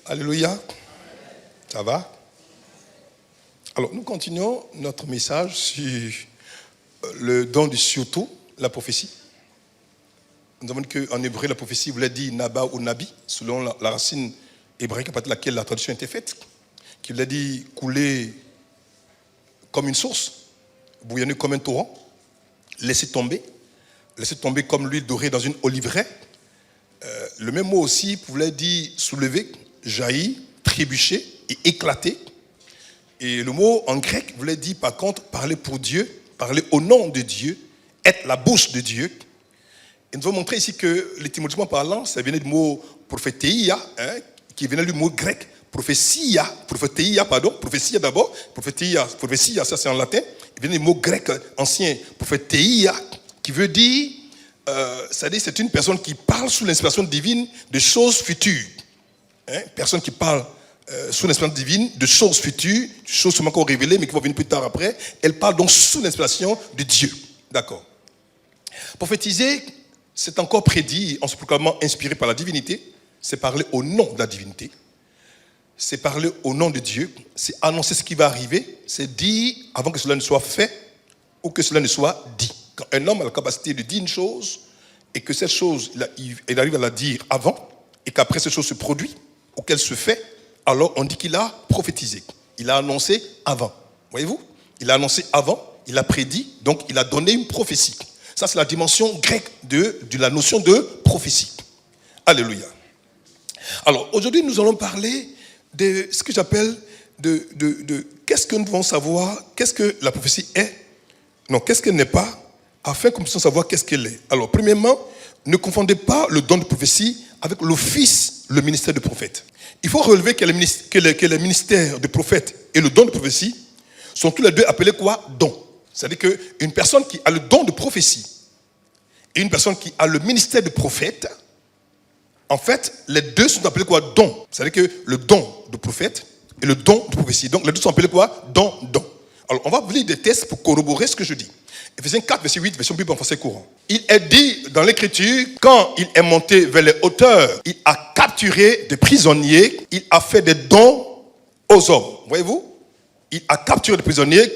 Alléluia. Ça va? Alors, nous continuons notre message sur le don du surtout, la prophétie. Nous avons dit qu'en hébreu, la prophétie voulait dire Naba ou Nabi, selon la racine hébraïque à partir de laquelle la traduction était faite, qui voulait dire couler comme une source, bouillonner comme un torrent, laisser tomber comme l'huile dorée dans une oliveraie. Le même mot aussi voulait dire soulever, jaillir, trébucher et éclater. Et le mot en grec voulait dire par contre parler pour Dieu, parler au nom de Dieu, être la bouche de Dieu. Et nous avons montré ici que l'étymologiquement parlant, ça venait du mot prophétéia, qui venait du mot grec prophétia d'abord, prophétia, ça c'est en latin, il venait du mot grec ancien prophétéia, qui veut dire, c'est-à-dire c'est une personne qui parle sous l'inspiration divine de choses futures. Personne qui parle sous l'inspiration divine de choses futures, de choses seulement encore révélées, mais qui vont venir plus tard après. Elle parle donc sous l'inspiration de Dieu. D'accord. Prophétiser, c'est encore prédire en se proclamant inspiré par la divinité. C'est parler au nom de la divinité. C'est parler au nom de Dieu. C'est annoncer ce qui va arriver. C'est dire avant que cela ne soit fait ou que cela ne soit dit. Quand un homme a la capacité de dire une chose et que cette chose, il arrive à la dire avant et qu'après cette chose se produit ou qu'elle se fait, alors on dit qu'il a prophétisé. Il a annoncé avant. Voyez-vous? Il a annoncé avant, il a prédit, donc il a donné une prophétie. Ça, c'est la dimension grecque de la notion de prophétie. Alléluia. Alors, aujourd'hui, nous allons parler de ce que j'appelle qu'est-ce que nous devons savoir, qu'est-ce que la prophétie est, non, qu'est-ce qu'elle n'est pas, afin que nous puissions savoir qu'est-ce qu'elle est. Alors, premièrement, ne confondez pas le don de prophétie avec l'office, le ministère de prophète. Il faut relever que le ministère de prophète et le don de prophétie sont tous les deux appelés quoi? Dons. C'est-à-dire qu'une personne qui a le don de prophétie et une personne qui a le ministère de prophète, en fait, les deux sont appelés quoi? Dons. C'est-à-dire que le don de prophète et le don de prophétie. Donc, les deux sont appelés quoi? Don. Alors, on va vous lire des textes pour corroborer ce que je dis. Éphésiens 4, verset 8, version Bible en français courant. Il est dit dans l'Écriture, quand il est monté vers les hauteurs, il a capturé des prisonniers, il a fait des dons aux hommes. Voyez-vous? Il a capturé des prisonniers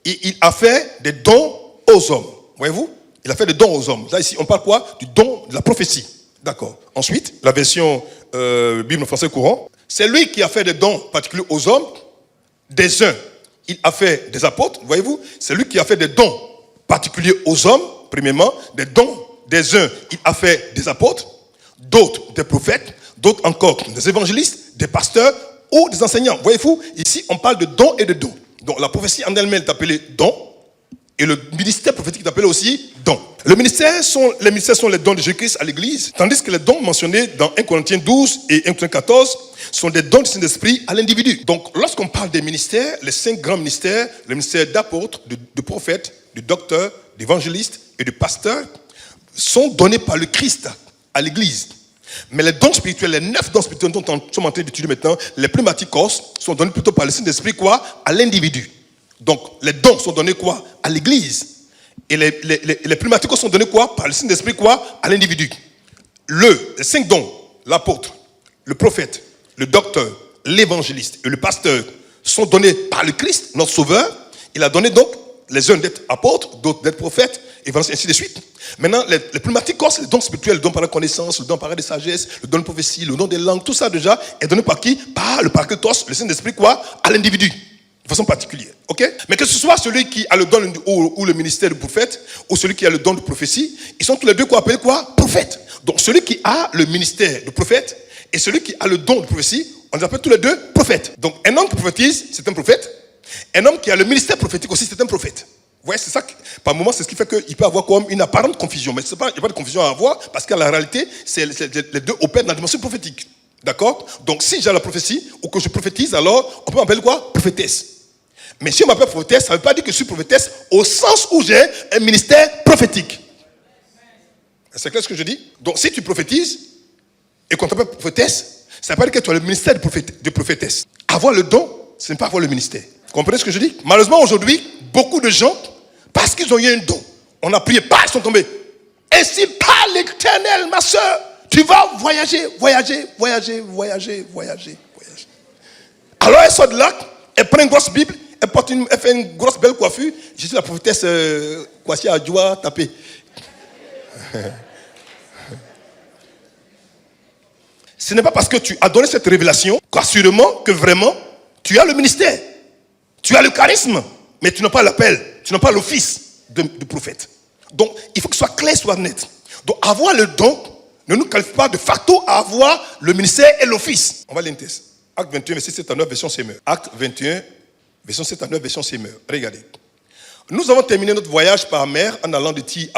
et il a fait des dons aux hommes. Voyez-vous? Il a fait des dons aux hommes. Là, ici, on parle quoi? Du don de la prophétie. D'accord. Ensuite, la version Bible en français courant. C'est lui qui a fait des dons particuliers aux hommes, des uns. Il a fait des apôtres, voyez-vous? C'est lui qui a fait des dons particuliers aux hommes, premièrement, des dons des uns. Il a fait des apôtres, d'autres des prophètes, d'autres encore des évangélistes, des pasteurs ou des enseignants. Voyez-vous? Ici, on parle de dons et de dons. Donc, la prophétie en elle-même est appelée don. Et le ministère prophétique est appelé aussi don. Les ministères sont les dons de Jésus-Christ à l'Église, tandis que les dons mentionnés dans 1 Corinthiens 12 et 1 Corinthiens 14 sont des dons du Saint-Esprit à l'individu. Donc, lorsqu'on parle des ministères, les 5 grands ministères, le ministère d'apôtre, de prophète, de docteur, d'évangéliste et de pasteur, sont donnés par le Christ à l'Église. Mais les dons spirituels, les 9 dons spirituels dont nous sommes en train d'étudier maintenant, les pneumatikos, sont donnés plutôt par le Saint-Esprit quoi? À l'individu. Donc, les dons sont donnés quoi? À l'Église. Et les pneumatikos sont donnés quoi? Par le Saint-Esprit quoi? À l'individu. Les 5 dons, l'apôtre, le prophète, le docteur, l'évangéliste et le pasteur sont donnés par le Christ, notre sauveur. Il a donné donc les uns d'être apôtres, d'autres d'être prophètes, et ainsi de suite. Maintenant, les pneumatikos, les dons spirituels, le don par la connaissance, le don par la sagesse, le don de prophétie, le don des langues, tout ça déjà est donné par qui? Par le Paracletos, le Saint-Esprit quoi? À l'individu. De façon particulière, ok? Mais que ce soit celui qui a le don ou le ministère de prophète, ou celui qui a le don de prophétie, ils sont tous les deux quoi appelés quoi? Prophètes. Donc celui qui a le ministère de prophète et celui qui a le don de prophétie, on les appelle tous les deux prophètes. Donc un homme qui prophétise, c'est un prophète. Un homme qui a le ministère prophétique aussi, c'est un prophète. Vous voyez, c'est ça, par moment, c'est ce qui fait qu'il peut avoir comme une apparente confusion. Mais il n'y a pas de confusion à avoir, parce qu'en la réalité, les deux opèrent dans la dimension prophétique. D'accord? Donc si j'ai la prophétie, ou que je prophétise, alors on peut m'appeler quoi? Prophétesse. Mais si on m'appelle prophétesse, ça ne veut pas dire que je suis prophétesse au sens où j'ai un ministère prophétique. C'est clair ce que je dis? Donc si tu prophétises et qu'on t'appelle prophétesse, ça ne veut pas dire que tu as le ministère de prophétesse. Avoir le don, ce n'est pas avoir le ministère. Vous comprenez ce que je dis? Malheureusement aujourd'hui, beaucoup de gens, parce qu'ils ont eu un don, on a prié, ils sont tombés. Ainsi parle l'Éternel, ma soeur. Tu vas voyager. Alors elle sort de là, elle prend une grosse Bible, elle fait une grosse belle coiffure. Je suis la prophétesse Kwasi Adjoua tapée. Ce n'est pas parce que tu as donné cette révélation qu'assurément que vraiment tu as le ministère. Tu as le charisme, mais tu n'as pas l'appel, tu n'as pas l'office de prophète. Donc il faut que ce soit clair, soit net. Donc avoir le don ne nous qualifie pas de facto à avoir le ministère et l'office. On va lire une thèse. Acte 21, verset 7 à 9, version Semeur. Acte 21, version 7 à 9, version Semeur. Regardez. Nous avons terminé notre voyage par mer en allant de Tyr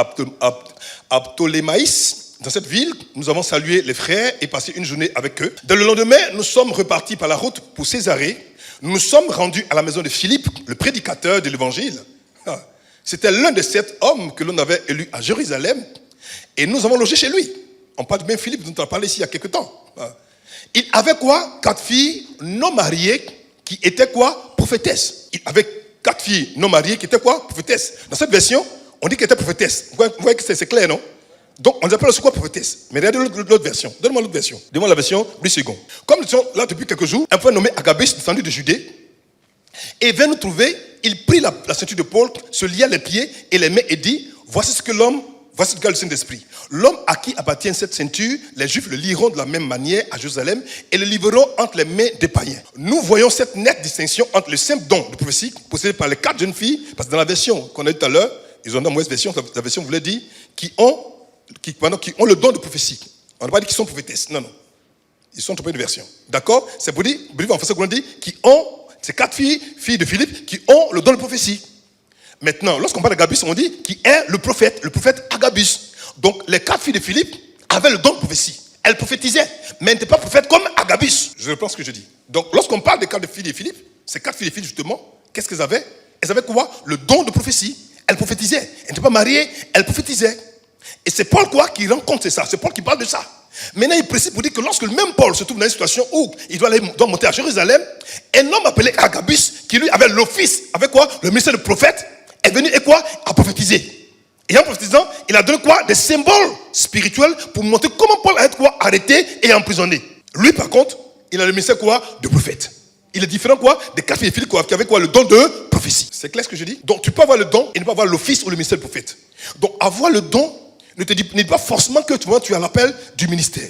à Ptolémaïs. Dans cette ville, nous avons salué les frères et passé une journée avec eux. Dans le lendemain, nous sommes repartis par la route pour Césarée. Nous nous sommes rendus à la maison de Philippe, le prédicateur de l'évangile. C'était l'un de 7 hommes que l'on avait élu à Jérusalem. Et nous avons logé chez lui. On parle bien Philippe, dont on a parlé ici il y a quelques temps. Il avait quoi? 4 filles non mariées qui étaient quoi? Prophétesses. Il avait 4 filles non mariées qui étaient quoi? Prophétesses. Dans cette version, on dit qu'elles étaient prophétesses. Vous voyez que c'est clair, non? Donc, on les appelle aussi quoi? Prophétesses. Mais regardez l'autre version. Donne-moi l'autre version. Donne-moi la version Brissegon. Comme nous sommes là depuis quelques jours, un peu nommé Agabus, descendu de Judée, et vint nous trouver. Il prit la ceinture de Paul, se lia les pieds et les mains et dit: voici ce que gars le Saint-Esprit. L'homme à qui appartient cette ceinture, les Juifs le liront de la même manière à Jérusalem et le livreront entre les mains des païens. Nous voyons cette nette distinction entre le simple don de prophétie possédé par les 4 jeunes filles, parce que dans la version qu'on a eue tout à l'heure, ils ont dans la mauvaise version, la version voulait dire qui ont le don de prophétie. On n'a pas dit qu'ils sont prophétesses, non. Ils sont trompés de version. D'accord? C'est pour dire, en français qu'on dit, qui ont, ces 4 filles de Philippe, qui ont le don de prophétie. Maintenant, lorsqu'on parle d'Agabus, on dit qui est le prophète Agabus. Donc, les 4 filles de Philippe avaient le don de prophétie. Elles prophétisaient, mais elles n'étaient pas prophètes comme Agabus. Je reprends ce que je dis. Donc, lorsqu'on parle des 4 filles de Philippe, ces 4 filles de Philippe, justement, qu'est-ce qu'elles avaient? Elles avaient quoi? Le don de prophétie. Elles prophétisaient. Elles n'étaient pas mariées, elles prophétisaient. Et c'est Paul quoi qui rencontre ça. C'est Paul qui parle de ça. Maintenant, il précise pour dire que lorsque le même Paul se trouve dans une situation où il doit monter à Jérusalem, un homme appelé Agabus, qui lui avait l'office, avec quoi? Le ministère de prophète, est venu et quoi? À prophétiser. Et en prophétisant, il a donné quoi? Des symboles spirituels pour montrer comment Paul a été quoi? Arrêté et emprisonné. Lui, par contre, il a le ministère quoi? De prophète. Il est différent quoi? Des 4 filles de Philippe qui avaient quoi? Le don de prophétie. C'est clair ce que je dis? Donc tu peux avoir le don et ne pas avoir l'office ou le ministère de prophète. Donc avoir le don ne te dit pas forcément que tu as l'appel du ministère.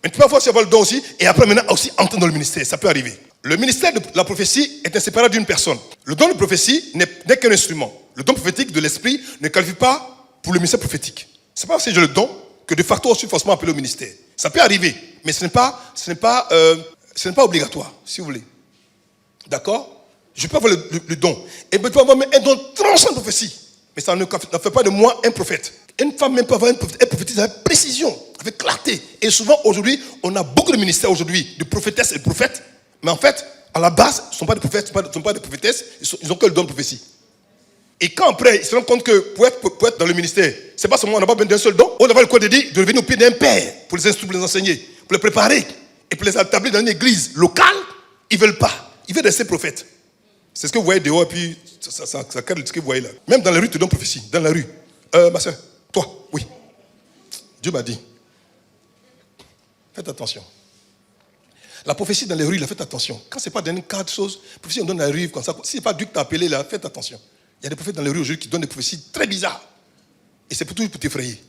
Mais tu peux aussi avoir le don aussi et après maintenant aussi entrer dans le ministère. Ça peut arriver. Le ministère de la prophétie est inséparable d'une personne. Le don de prophétie n'est qu'un instrument. Le don prophétique de l'esprit ne qualifie pas pour le ministère prophétique. Ce n'est pas parce que j'ai le don que de facto je suis forcément appelé au ministère. Ça peut arriver, mais ce n'est pas obligatoire, si vous voulez. D'accord? Je peux avoir le don. Et je peux avoir un don tranchant de prophétie. Mais ça ne fait pas de moi un prophète. Une femme même peut avoir une prophétise avec précision, avec clarté. Et souvent, aujourd'hui, on a beaucoup de ministères aujourd'hui, de prophétesses et de prophètes. Mais en fait, à la base, ils ne sont pas des prophètes, ils ne sont pas des prophétesses, ils n'ont que le don de prophétie. Et quand après, ils se rendent compte que pour être dans le ministère, c'est pas seulement on n'a pas besoin d'un seul don, on a le quoi de dire de revenir au pied d'un père pour les instruire, pour les enseigner, pour les préparer et pour les établir dans une église locale. Ils ne veulent pas. Ils veulent rester prophètes. C'est ce que vous voyez dehors et puis ça cadre ce que vous voyez là. Même dans la rue, tu donnes prophétie. Dans la rue. Ma soeur, toi, oui. Dieu m'a dit. Faites attention. La prophétie dans les rues, faites attention. Quand ce n'est pas dans une cadre de choses, la prophétie on donne dans la rue comme ça. Si ce n'est pas Dieu qui t'a appelé là, faites attention. Il y a des prophètes dans les rues aujourd'hui qui donnent des prophéties très bizarres. Et c'est toujours pour t'effrayer.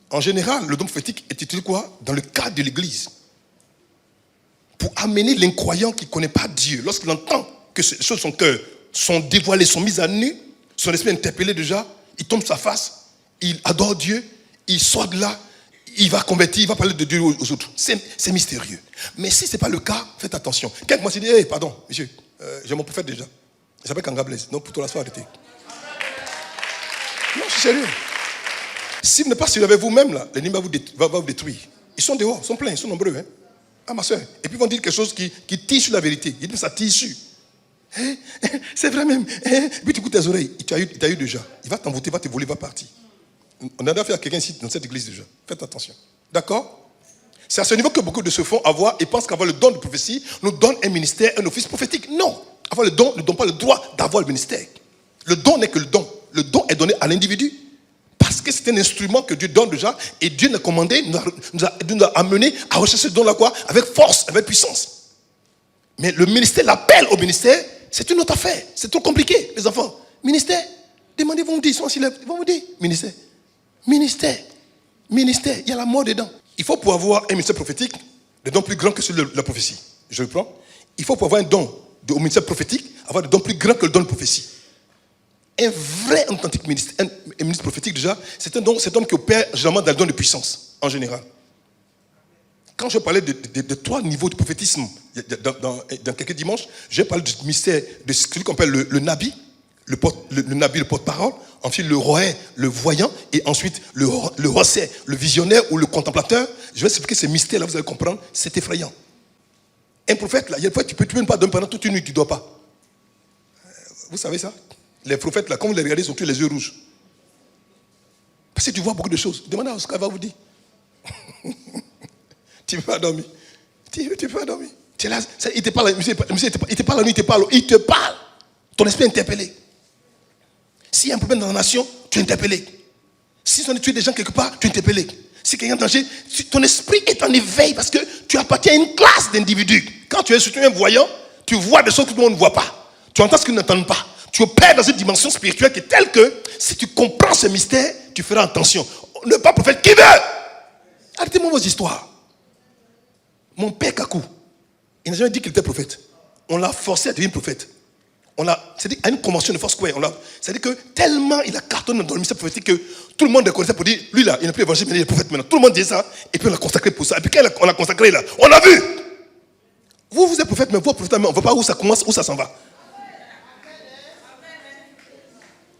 En général, le don prophétique est utilisé quoi? Dans le cadre de l'église. Pour amener l'incroyant qui ne connaît pas Dieu, lorsqu'il entend que ces choses de son cœur sont dévoilées, sont mises à nu, son esprit est interpellé déjà, il tombe sur sa face, il adore Dieu, il sort de là, il va convertir, il va parler de Dieu aux autres. C'est mystérieux. Mais si ce n'est pas le cas, faites attention. Quelqu'un m'a dit, hey, pardon, monsieur, j'ai mon prophète déjà. Il s'appelle Kanga Blaise. Donc pour toi, la soirée, arrêtez. Non, je suis sérieux. Si vous n'êtes pas sûr avec vous-même, là, l'ennemi va vous détruire. Ils sont dehors, ils sont pleins, ils sont nombreux. Hein? Ah, ma soeur. Et puis ils vont dire quelque chose qui tire sur la vérité. Ils disent ça tire sur. C'est vrai même. Et puis tu coupes tes oreilles. Il t'a eu déjà. Il va t'envoûter, il va te voler, il va partir. On a affaire à quelqu'un ici dans cette église déjà. Faites attention. D'accord? C'est à ce niveau que beaucoup de se font avoir et pensent qu'avoir le don de prophétie nous donne un ministère, un office prophétique. Non. Avoir le don ne donne pas le droit d'avoir le ministère. Le don n'est que le don. Le don est donné à l'individu, pas Parce que c'est un instrument que Dieu donne déjà. Et Dieu nous a commandé, nous a amené à rechercher ce don-là quoi? Avec force, avec puissance. Mais le ministère, l'appel au ministère, c'est une autre affaire. C'est trop compliqué, les enfants. Ministère, demandez, vont vous dire, ils sont assis là, ils vont vous dire, ministère, ministère, ministère, il y a la mort dedans. Il faut pouvoir avoir un ministère prophétique, des dons plus grands que celui de la prophétie. Je le prends. Il faut pouvoir avoir un don au ministère prophétique, avoir des dons plus grands que le don de prophétie. Un vrai, authentique ministre, un ministre prophétique déjà, c'est un homme qui opère généralement dans le don de puissance, en général. Quand je parlais de 3 niveaux de prophétisme dans quelques dimanches, je vais parler du mystère de celui qu'on appelle le nabi, le nabi, le porte-parole, ensuite le roé, le voyant, et ensuite le rossé, le visionnaire ou le contemplateur. Je vais expliquer ces mystères-là, vous allez comprendre, c'est effrayant. Un prophète, là, il y a des fois, tu peux même pas dormir pendant toute une nuit, tu ne dois pas. Vous savez ça? Les prophètes, là, quand vous les regardez, ils ont tous les yeux rouges. Parce que tu vois beaucoup de choses. Demandez à Oscar, va vous dire. Tu ne peux pas dormir. Tu ne peux pas dormir. Tu es là, il te parle, monsieur, il te parle la nuit, il te parle. Ton esprit est interpellé. S'il y a un problème dans la nation, tu es interpellé. Si on a tué des gens quelque part, tu es interpellé. Si quelqu'un est en danger, ton esprit est en éveil parce que tu appartiens à une classe d'individus. Quand tu es surtout un voyant, tu vois des choses que tout le monde ne voit pas. Tu entends ce qu'ils n'entendent pas. Tu opères dans une dimension spirituelle qui est telle que si tu comprends ce mystère, tu feras attention. Ne pas prophète qui veut. Arrêtez-moi vos histoires. Mon père Kakou, il n'a jamais dit qu'il était prophète. On l'a forcé à devenir prophète. C'est-à-dire à une convention de Foursquare. C'est-à-dire que tellement il a cartonné dans le ministère prophétique que tout le monde le connaissait pour dire, lui là, il n'a plus évangile, mais il est prophète maintenant. Tout le monde dit ça, et puis on l'a consacré pour ça. Et puis quand on l'a consacré là, on a vu. Vous êtes prophète, mais vous, prophète, on ne voit pas où ça commence, où ça s'en va.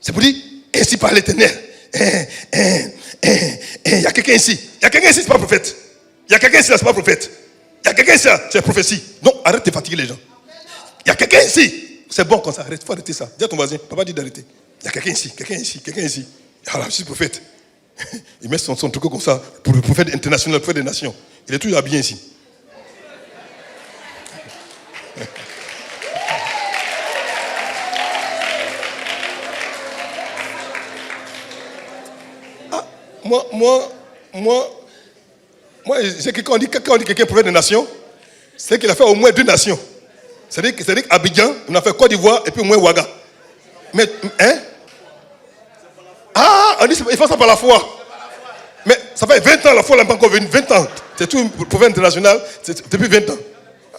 C'est pour dire, ainsi par l'Éternel. Il y a quelqu'un ici. Il y a quelqu'un ici, c'est pas prophète. Il y a quelqu'un ici, c'est pas prophète. Il y a quelqu'un ici, c'est prophétie. Non, arrête de fatiguer les gens. Il y a quelqu'un ici. C'est bon comme ça, arrête, il faut arrêter ça. Dis à ton voisin, papa dit d'arrêter. Il y a quelqu'un ici, quelqu'un ici, quelqu'un ici. Alors, je suis prophète. Il met son truc comme ça pour le prophète international, le prophète des nations. Il est toujours bien ici. Ah, moi, c'est que quand on dit quelqu'un prophète des nations, c'est qu'il a fait au moins 2 nations. C'est-à-dire qu'Abidjan, on a fait Côte d'Ivoire et puis au moins Ouaga. Mais, hein? Ah, on dit ils font ça par la foi. Mais ça fait 20 ans, la foi n'a pas encore venu. 20 ans. C'est tout un prophète international. Depuis 20 ans.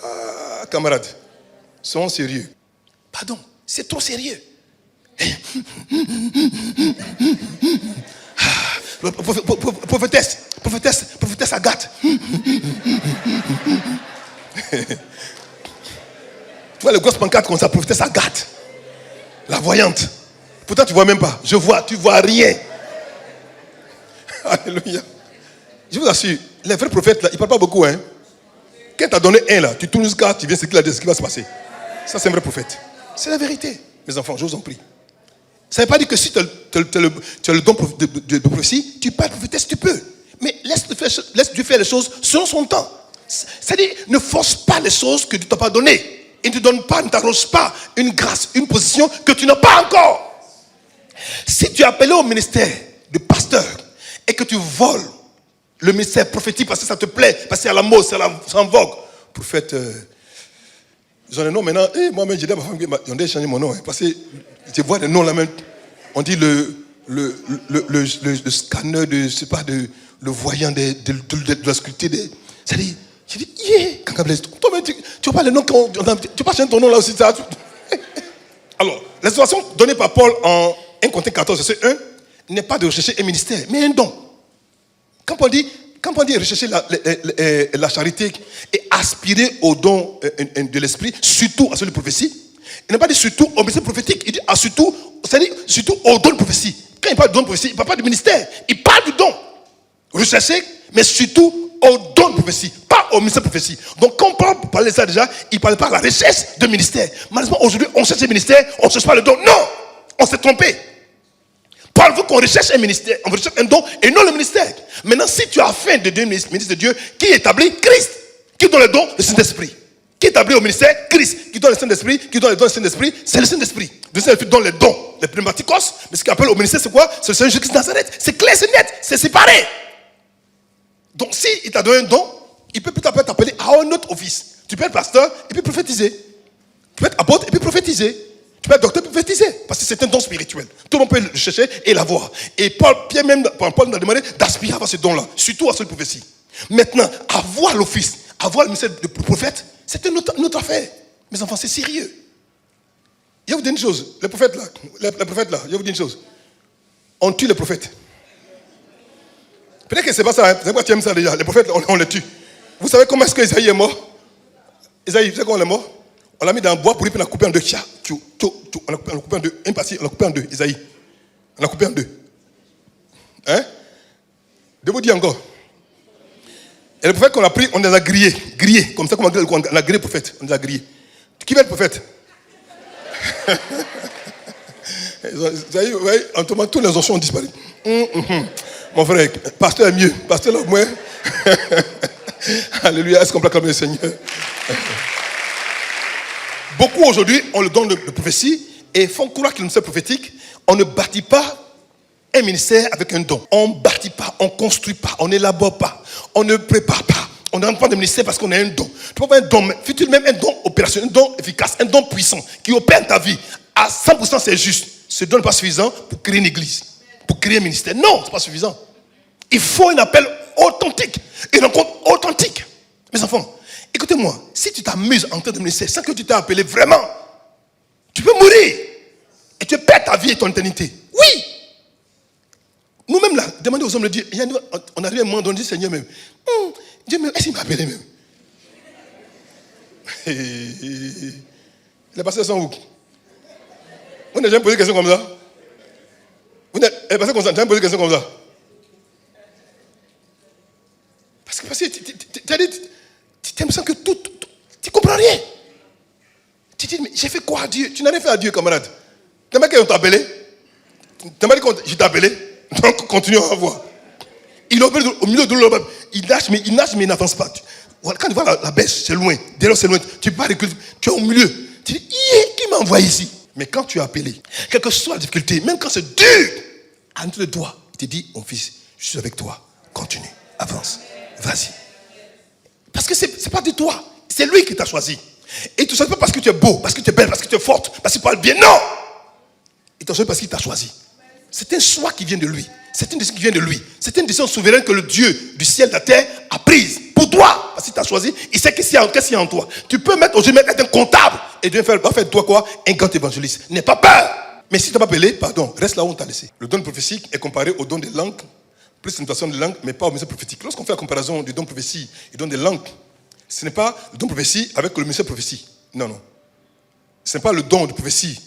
Ah, camarades, soyons sérieux. Pardon, c'est trop sérieux. Prophétesse Agathe. Tu vois le gosse pancarte comme ça, prophétesse Agathe. La voyante. Pourtant tu ne vois même pas. Je vois, tu ne vois rien. Alléluia. Je vous assure, les vrais prophètes là, ils ne parlent pas beaucoup. Hein. Quand tu as donné un là, tu tournes jusqu'à, tu viens ce qu'il a dit, ce qui va se passer. Ça c'est un vrai prophète. C'est la vérité. Mes enfants, je vous en prie. Ça ne veut pas dire que si tu as le don de prophétie, tu parles prophétesse, tu peux. Mais laisse Dieu faire les choses selon son temps. C'est-à-dire, ne force pas les choses que Dieu ne t'a pas données. Il ne te donne pas, ne t'arrose pas une grâce, une position que tu n'as pas encore. Si tu es appelé au ministère de pasteur et que tu voles le ministère prophétique parce que ça te plaît, parce que c'est à la mode, c'est en vogue, prophète, j'en ai un nom maintenant, et moi-même j'ai dit à ma femme, ils ont déjà changé mon nom, hein, parce que je vois des noms là même, on dit le scanner de, je sais pas, le voyant de la sculpture, c'est-à-dire, j'ai dit, quand toi-même, tu vois pas les noms, tu vas pas changer ton nom là aussi, ça. Alors, la situation donnée par Paul en 1 Corinthiens 14, verset 1, n'est pas de rechercher un ministère, mais un don. Quand on dit rechercher la charité et aspirer au don de l'esprit, surtout à celui de prophétie, il n'a pas dit surtout au ministère prophétique, il dit surtout au don de prophétie. Quand il parle de don de prophétie, il ne parle pas du ministère, il parle du don. Rechercher, mais surtout au don de prophétie, pas au ministère de prophétie. Donc quand on parle de ça déjà, il ne parle pas de la recherche de ministère. Malheureusement, aujourd'hui, on cherche un ministère, on ne cherche pas le don. Non, on s'est trompé. Paul veut qu'on recherche un ministère, on recherche un don et non le ministère. Maintenant, si tu as faim de devenir ministre de Dieu, qui établit Christ, qui donne le don, le Saint-Esprit. Qui qui t'a appelé au ministère? Christ. Qui donne le Saint-Esprit? Qui donne le don du Saint-Esprit? C'est le Saint-Esprit. Le Saint-Esprit donne les dons, les pneumaticos. Mais ce qu'il appelle au ministère, c'est quoi? C'est le Seigneur Jésus-Christ de Nazareth. C'est clair, c'est net, c'est séparé. Donc, si il t'a donné un don, il peut peut-être t'appeler à un autre office. Tu peux être pasteur et puis prophétiser. Tu peux être apôtre et puis prophétiser. Tu peux être docteur et puis prophétiser. Parce que c'est un don spirituel. Tout le monde peut le chercher et l'avoir. Et Paul nous a demandé d'aspirer à avoir ce don-là. Surtout à cette prophétie. Maintenant, avoir l'office, avoir le ministère de prophète, c'est une autre affaire. Mes enfants, c'est sérieux. Je vais vous dire une chose. Les prophètes là, je vais vous dire une chose. On tue les prophètes. Peut-être que c'est pas ça. C'est quoi tu aimes ça déjà? Les prophètes, on les tue. Vous savez comment est-ce que Isaïe est mort? Isaïe, vous savez comment il est mort? On l'a mis dans le bois pour lui, puis on l'a coupé en deux. On l'a coupé en deux. Un parti, on l'a coupé en deux. Isaïe. On l'a coupé en deux. Hein? Je vous dis encore. Et les prophètes qu'on a pris, on les a grillés. Grillés. Comme ça, on a grillé les prophètes. On les a grillés. Qui va être prophète? Vous voyez, en tout cas, tous les anciens ont disparu. Mon frère, pasteur est mieux. Pasteur là, moins. Alléluia. Est-ce qu'on peut acclamer le Seigneur? Beaucoup aujourd'hui ont le don de prophétie et font croire qu'il y a un ministère prophétique. On ne bâtit pas un ministère avec un don. On ne bâtit pas, on ne construit pas, on n'élabore pas, on ne prépare pas. On n'entre pas de ministère parce qu'on a un don. Tu peux avoir un don, mais fut-il même un don opérationnel, un don efficace, un don puissant qui opère ta vie. À 100% c'est juste. Ce don n'est pas suffisant pour créer une église, pour créer un ministère. Non, ce n'est pas suffisant. Il faut un appel authentique, une rencontre authentique. Mes enfants, écoutez-moi, si tu t'amuses en train de ministère sans que tu t'aies appelé vraiment, tu peux mourir et tu perds ta vie et ton éternité. Oui! Nous-mêmes là, demandez aux hommes de Dieu, on arrive à un moment donné, Seigneur même, Dieu même, est-ce qu'il m'a appelé même? Les pasteurs sont où? Vous n'avez jamais posé des questions comme ça? Vous n'avez jamais posé des questions comme ça? Parce que tu as dit, tu l'impression que tout, tu ne comprends rien. Tu dis, mais j'ai fait quoi à Dieu? Tu n'as rien fait à Dieu, camarade. Tu n'as pas qu'on t'a appelé? Tu n'as pas dit que je t'ai appelé? Donc, continuons à voir. Il est au milieu de l'eau. Il nage, mais il n'avance pas. Quand tu vois la baisse, c'est loin. Derrière, c'est loin. Tu pars, tu es au milieu. Tu dis, qui m'a envoyé ici? Mais quand tu es appelé, quelle que soit la difficulté, même quand c'est dur, à entre les doigts, il te dit, mon fils, je suis avec toi. Continue, avance, vas-y. Parce que ce n'est pas de toi, c'est lui qui t'a choisi. Et tu ne choisis pas parce que tu es beau, parce que tu es belle, parce que tu es forte, parce que tu parles bien. Non! Il t'a choisi parce qu'il t'a choisi. C'est un choix qui vient de lui. C'est une décision qui vient de lui. C'est une décision souveraine que le Dieu du ciel et de la terre a prise pour toi. Parce qu'il t'a choisi, il sait qu'est-ce qu'il y a en toi. Tu peux aujourd'hui être un comptable et Dieu va faire de toi quoi? Un grand évangéliste. N'aie pas peur. Mais si tu n'as pas appelé, pardon, reste là où on t'a laissé. Le don prophétique est comparé au don des langues, plus une notation de langue, mais pas au ministère prophétique. Lorsqu'on fait la comparaison du don prophétie et du don des langues, ce n'est pas le don prophétie avec le ministère prophétie. Non, non. Ce n'est pas le don de prophétie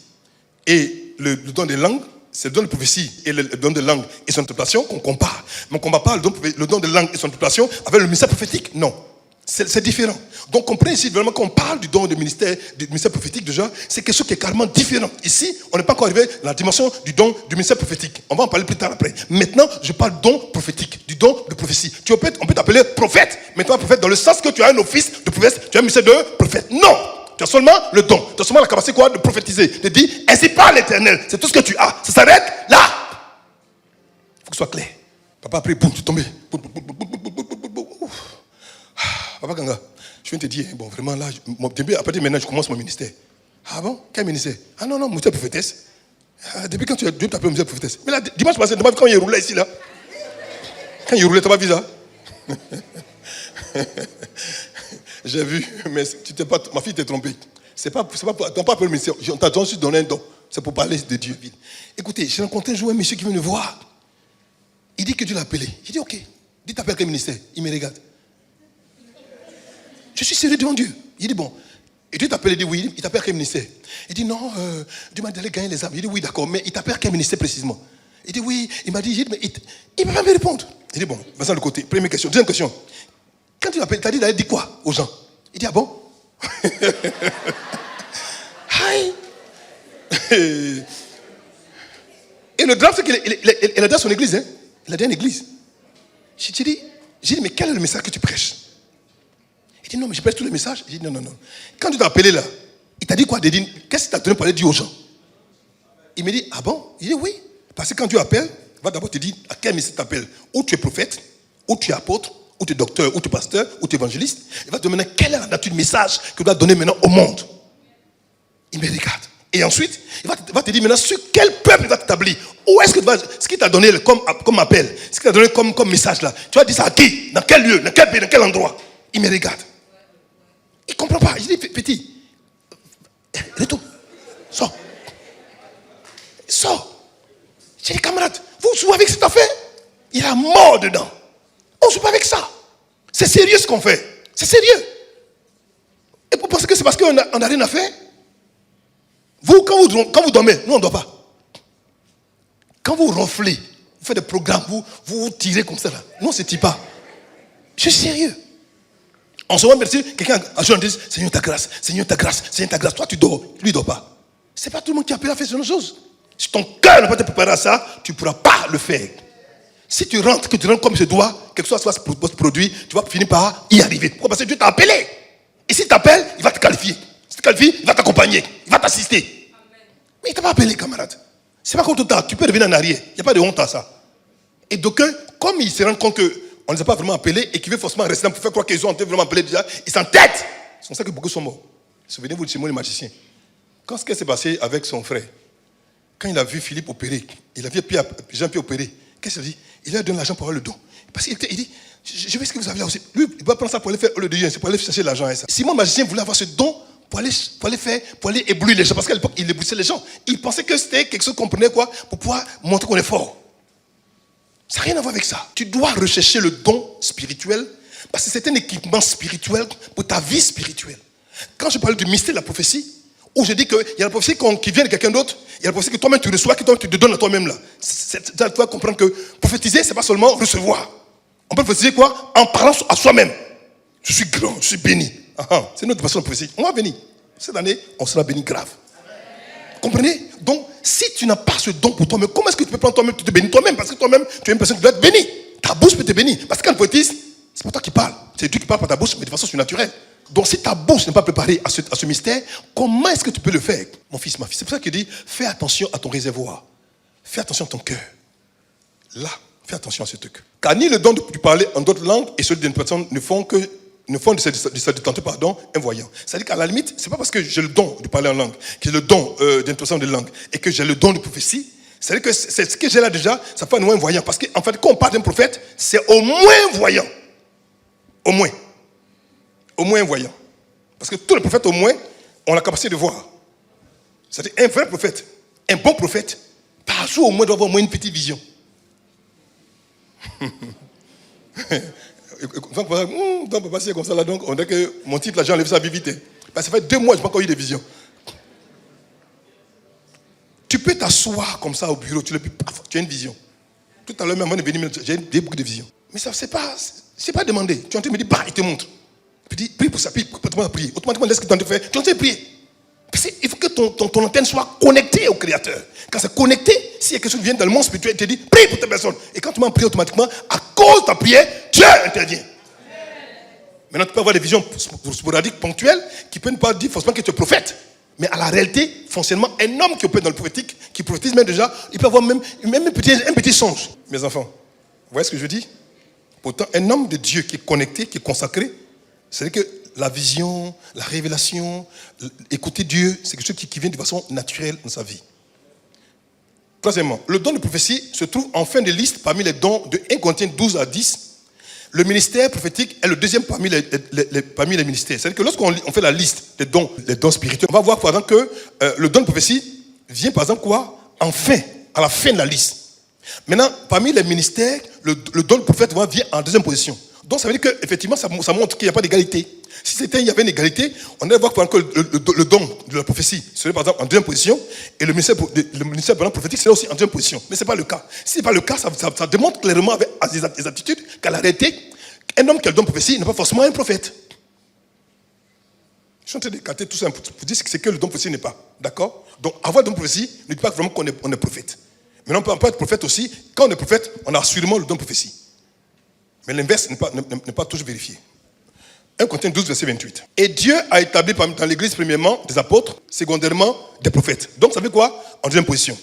et le don des langues. C'est le don de prophétie et le don de langue et son interprétation qu'on compare. Mais on ne compare pas le don de langue et son interprétation avec le ministère prophétique. Non. C'est différent. Donc comprenez ici, vraiment, quand on parle du don du ministère prophétique, déjà, c'est quelque chose qui est carrément différent. Ici, on n'est pas encore arrivé à la dimension du don du ministère prophétique. On va en parler plus tard après. Maintenant, je parle don prophétique, du don de prophétie. On peut t'appeler prophète. Maintenant, prophète dans le sens que tu as un office de prophète, tu as un ministère de prophète. Non. Tu as seulement le don. Tu as seulement la capacité quoi? De prophétiser. De dire, ainsi parle l'Éternel. C'est tout ce que tu as. Ça s'arrête là. Il faut que ce soit clair. Papa, après, boum, tu es tombé. Papa Ganga, je viens te dire, bon, vraiment là, après maintenant, je commence mon ministère. Ah bon? Quel ministère? Ah non, ministère prophétesse. Depuis quand Dieu t'appelle ministère prophétesse? Mais là, dimanche passé, quand il roulait ici, là. Quand il roulait, tu n'as pas vu ça? J'ai vu, mais ma fille t'a trompé. Tu n'as pas appelé le ministère. On t'a juste donné un don. C'est pour parler de Dieu. Écoutez, j'ai rencontré un jour un monsieur qui vient me voir. Il dit que Dieu l'a appelé. J'ai dit, ok. Dis t'appelles quel ministère? Il me regarde. Je suis sérieux devant Dieu. Il dit, bon. Et Dieu t'appelle, il dit, oui. Il t'appelle quel ministère? Il dit, non, Dieu m'a dit d'aller gagner les âmes. Il dit, oui, d'accord, mais il t'appelle quel ministère précisément? Il dit, oui. Il m'a dit, mais il ne peut pas me répondre. Il dit, bon, vas-y de côté. Première question. Deuxième question. Quand tu l'appelles, tu as dit d'aller dire quoi aux gens? Il dit, ah bon? Hi. Et le drame, c'est qu'il a dans son église. Hein? Il a dans une église. J'ai dit, mais quel est le message que tu prêches? Il dit, non, mais je passe tous les messages. Il dit, non. Quand tu t'as appelé là, il t'a dit quoi? Qu'est-ce qu'il t'a donné pour aller dire aux gens? Il me dit, ah bon? Il dit, oui. Parce que quand tu appelles, il va d'abord te dire à quel message tu appelles. Ou tu es prophète, ou tu es apôtre, ou tu es docteur, ou tu es pasteur, ou tu es évangéliste. Il va te demander quelle est la nature du message que tu dois donner maintenant au monde. Il me regarde. Et ensuite, il va te dire maintenant sur quel peuple il va t'établir. Où est-ce que tu vas, ce qu'il t'a donné comme appel, ce qu'il t'a donné comme message là, tu vas dire ça à qui? Dans quel lieu? Dans quel pays? Dans quel endroit? Il me regarde. Il ne comprend pas. Je dis, petit, retourne. Sors. J'ai dit, camarades, vous jouez avec cette affaire? Il a mort dedans. On ne joue pas avec ça. C'est sérieux ce qu'on fait. C'est sérieux. Et vous pensez que c'est parce qu'on n'a rien à faire? Vous, quand vous dormez, nous on ne dort pas. Quand vous ronflez, vous faites des programmes, vous tirez comme ça là. Nous on ne se tire pas. Je suis sérieux. En ce moment, merci, quelqu'un a joué en disant, Seigneur ta grâce, Seigneur ta grâce, Seigneur ta grâce. Toi tu dors, lui il ne dort pas. Ce n'est pas tout le monde qui a appelé à faire ce genre de choses. Si ton cœur n'a pas été préparé à ça, tu ne pourras pas le faire. Si tu rentres, que tu rentres comme je dois, quelque chose soit ce produit, tu vas finir par y arriver. Pourquoi? Parce que Dieu t'a appelé. Et s'il t'appelle, il va te qualifier. S'il te qualifie, il va t'accompagner, il va t'assister. Mais il ne t'a pas appelé, camarade. C'est pas comme tout le temps, tu peux revenir en arrière. Il n'y a pas de honte à ça. Et d'aucuns, comme ils se rendent compte qu'on ne les a pas vraiment appelés et qu'ils veulent forcément rester là pour faire croire qu'ils ont été vraiment appelés déjà, ils s'entêtent. C'est pour ça que beaucoup sont morts. Souvenez-vous de Simon le magicien. Quand ce qui s'est passé avec son frère, quand il a vu Philippe opérer, il a vu Jean-Pierre opérer, qu'est-ce qu'il a dit? Il lui a donné l'argent pour avoir le don. Parce qu'il dit, je veux ce que vous avez là aussi. Lui, il va prendre ça pour aller faire le deuxième, c'est pour aller chercher l'argent et ça. Simon le magicien voulait avoir ce don pour aller éblouir les gens. Parce qu'à l'époque, il éblouissait les gens. Il pensait que c'était quelque chose qu'on prenait quoi pour pouvoir montrer qu'on est fort. Ça n'a rien à voir avec ça. Tu dois rechercher le don spirituel parce que c'est un équipement spirituel pour ta vie spirituelle. Quand je parle du mystère de la prophétie, où je dis qu'il y a la prophétie qui vient de quelqu'un d'autre, il y a la prophétie que toi-même tu reçois, que toi tu te donnes à toi-même là. Tu dois comprendre que prophétiser, c'est pas seulement recevoir. On peut prophétiser quoi? En parlant à soi-même. Je suis grand, je suis béni. C'est notre façon de prophétiser. On va béni. Cette année, on sera béni grave. Comprenez? Donc, si tu n'as pas ce don pour toi-même, comment est-ce que tu peux prendre toi-même, tu te bénis toi-même? Parce que toi-même, tu es une personne qui doit être bénie. Ta bouche peut te bénir. Parce que quand tu prophétises, c'est pas toi qui parles. C'est Dieu qui parle par ta bouche, mais de façon surnaturelle. Donc, si ta bouche n'est pas préparée à ce mystère, comment est-ce que tu peux le faire? Mon fils, ma fille. C'est pour ça qu'il dit, fais attention à ton réservoir. Fais attention à ton cœur. Là, fais attention à ce truc. Car ni le don de parler en d'autres langues et celui d'une personne ne font de cette détente, un voyant. C'est-à-dire qu'à la limite, c'est pas parce que j'ai le don de parler en langue, que j'ai le don d'interprétation de langue et que j'ai le don de prophétie. C'est-à-dire que c'est ce que j'ai là déjà, ça fait au moins un voyant. Parce qu'en fait, quand on parle d'un prophète, c'est au moins un voyant. Au moins un voyant. Parce que tous les prophètes, au moins, ont la capacité de voir. C'est-à-dire un vrai prophète, un bon prophète, par jour, au moins, doit avoir au moins une petite vision. Quand papa c'est comme ça là, donc on dirait que mon titre là, j'ai enlevé ça vite. Parce que ça fait 2 mois, je n'ai pas encore eu de vision. Tu peux t'asseoir comme ça au bureau, tu as une vision. Tout à l'heure, même avant de venir, j'ai beaucoup de visions. Mais ça, c'est pas demandé. Tu es en train de me dire, bah, il te montre. Tu dis, prie pour ça, prie, automatiquement prier. Automatiquement, laisse ce que tu es en train de faire. Tu es en train de prier. Parce qu'il faut que ton antenne soit connectée au Créateur. Quand c'est connecté, s'il y a quelque chose qui vient dans le monde spirituel, il te dit, prie pour ta personne. Et quand tu m'en pries automatiquement, à cause de ta prière, Dieu intervient. Maintenant, tu peux avoir des visions sporadiques, ponctuelles, qui ne peuvent pas dire forcément que tu es prophète. Mais à la réalité, fonctionnement, un homme qui opère dans le prophétique, qui prophétise même déjà, il peut avoir même un petit songe. Mes enfants, vous voyez ce que je dis? Pourtant, un homme de Dieu qui est connecté, qui est consacré, c'est-à-dire que la vision, la révélation, écouter Dieu, c'est quelque chose qui vient de façon naturelle dans sa vie. Troisièmement, le don de prophétie se trouve en fin de liste parmi les dons de 1 Corinthiens 12 à 10. Le ministère prophétique est le deuxième parmi les ministères. C'est-à-dire que lorsqu'on fait la liste des dons spirituels, on va voir par exemple que le don de prophétie vient par exemple quoi? À la fin de la liste. Maintenant, parmi les ministères, le don de prophète vient en deuxième position. Donc ça veut dire qu'effectivement, ça montre qu'il n'y a pas d'égalité. Si il y avait une égalité, on allait voir que le don de la prophétie serait par exemple en deuxième position et le ministère prophétique serait aussi en deuxième position. Mais ce n'est pas le cas. Si ce n'est pas le cas, ça démontre clairement avec des attitudes qu'à la réalité, un homme qui a le don de prophétie n'est pas forcément un prophète. Je suis en train de d'écarter tout ça pour dire ce que le don de prophétie n'est pas. D'accord? Donc avoir le don de prophétie ne dit pas vraiment qu'on est prophète. Mais on peut être prophète aussi. Quand on est prophète, on a assurément le don de prophétie. Mais l'inverse n'est pas toujours vérifié. 1 Corinthiens 12, verset 28. Et Dieu a établi dans l'église, premièrement, des apôtres, secondairement, des prophètes. Donc, ça veut quoi? En deuxième position.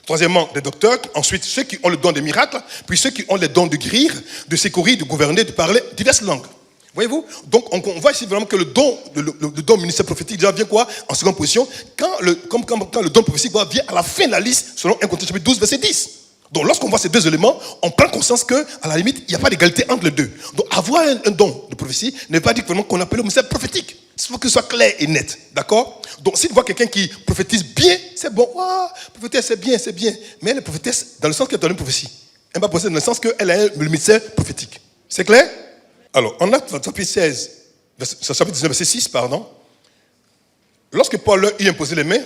Troisièmement, des docteurs. Ensuite, ceux qui ont le don des miracles. Puis ceux qui ont le don de guérir, de secourir, de gouverner, de parler diverses langues. Voyez-vous? Donc, on voit ici vraiment que le don ministère prophétique déjà vient quoi? En seconde position. Quand le don prophétique vient à la fin de la liste, selon 1 Corinthiens chapitre 12, verset 10. Donc, lorsqu'on voit ces deux éléments, on prend conscience qu'à la limite, il n'y a pas d'égalité entre les deux. Donc, avoir un don de prophétie ne veut pas dire vraiment qu'on appelle le ministère prophétique. Il faut que ce soit clair et net. D'accord? Donc, si tu vois quelqu'un qui prophétise bien, c'est bon. Ah, prophétesse, c'est bien, c'est bien. Mais elle est prophétesse dans le sens qu'elle donne une prophétie. Elle va prophétiser dans le sens qu'elle a le ministère prophétique. C'est clair? Alors, en Actes chapitre 16, chapitre 19, verset 6, pardon. Lorsque Paul leur eut imposé les mains,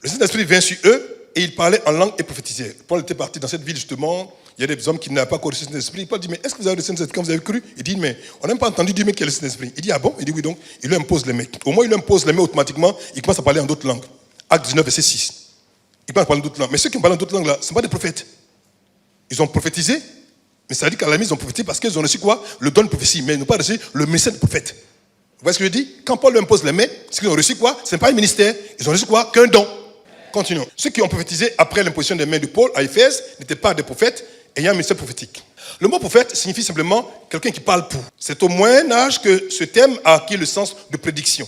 le Saint-Esprit vint sur eux et il parlait en langue et prophétisait. Paul était parti dans cette ville justement. Il y a des hommes qui n'avaient pas encore reçu le Saint-Esprit. Paul dit, mais est-ce que vous avez reçu le Saint-Esprit quand vous avez cru? Il dit, mais on n'a même pas entendu dire qu'il y a le Saint-Esprit. Il dit, ah bon? Il dit, oui, donc il lui impose les mains. Au moins, il lui impose les mains automatiquement. Il commence à parler en d'autres langues. Acte 19, verset 6. Il commence à parler en d'autres langues. Mais ceux qui parlent en d'autres langues là, ce ne sont pas des prophètes. Ils ont prophétisé. Mais ça veut dire qu'à la limite, ils ont prophétisé parce qu'ils ont reçu quoi? Le don de prophétie. Mais ils n'ont pas reçu le ministère de prophète. Vous voyez ce que je dis? Quand Paul lui impose les mains, ce qu'ils ont reçu quoi? Ce n'est pas un ministère. Ils ont reçu quoi? Qu'un don. Continuons. Ceux qui ont prophétisé après l'imposition des mains de Paul à Éphèse n'étaient pas des prophètes ayant un ministère prophétique. Le mot prophète signifie simplement quelqu'un qui parle pour. C'est au Moyen Âge que ce terme a acquis le sens de prédiction.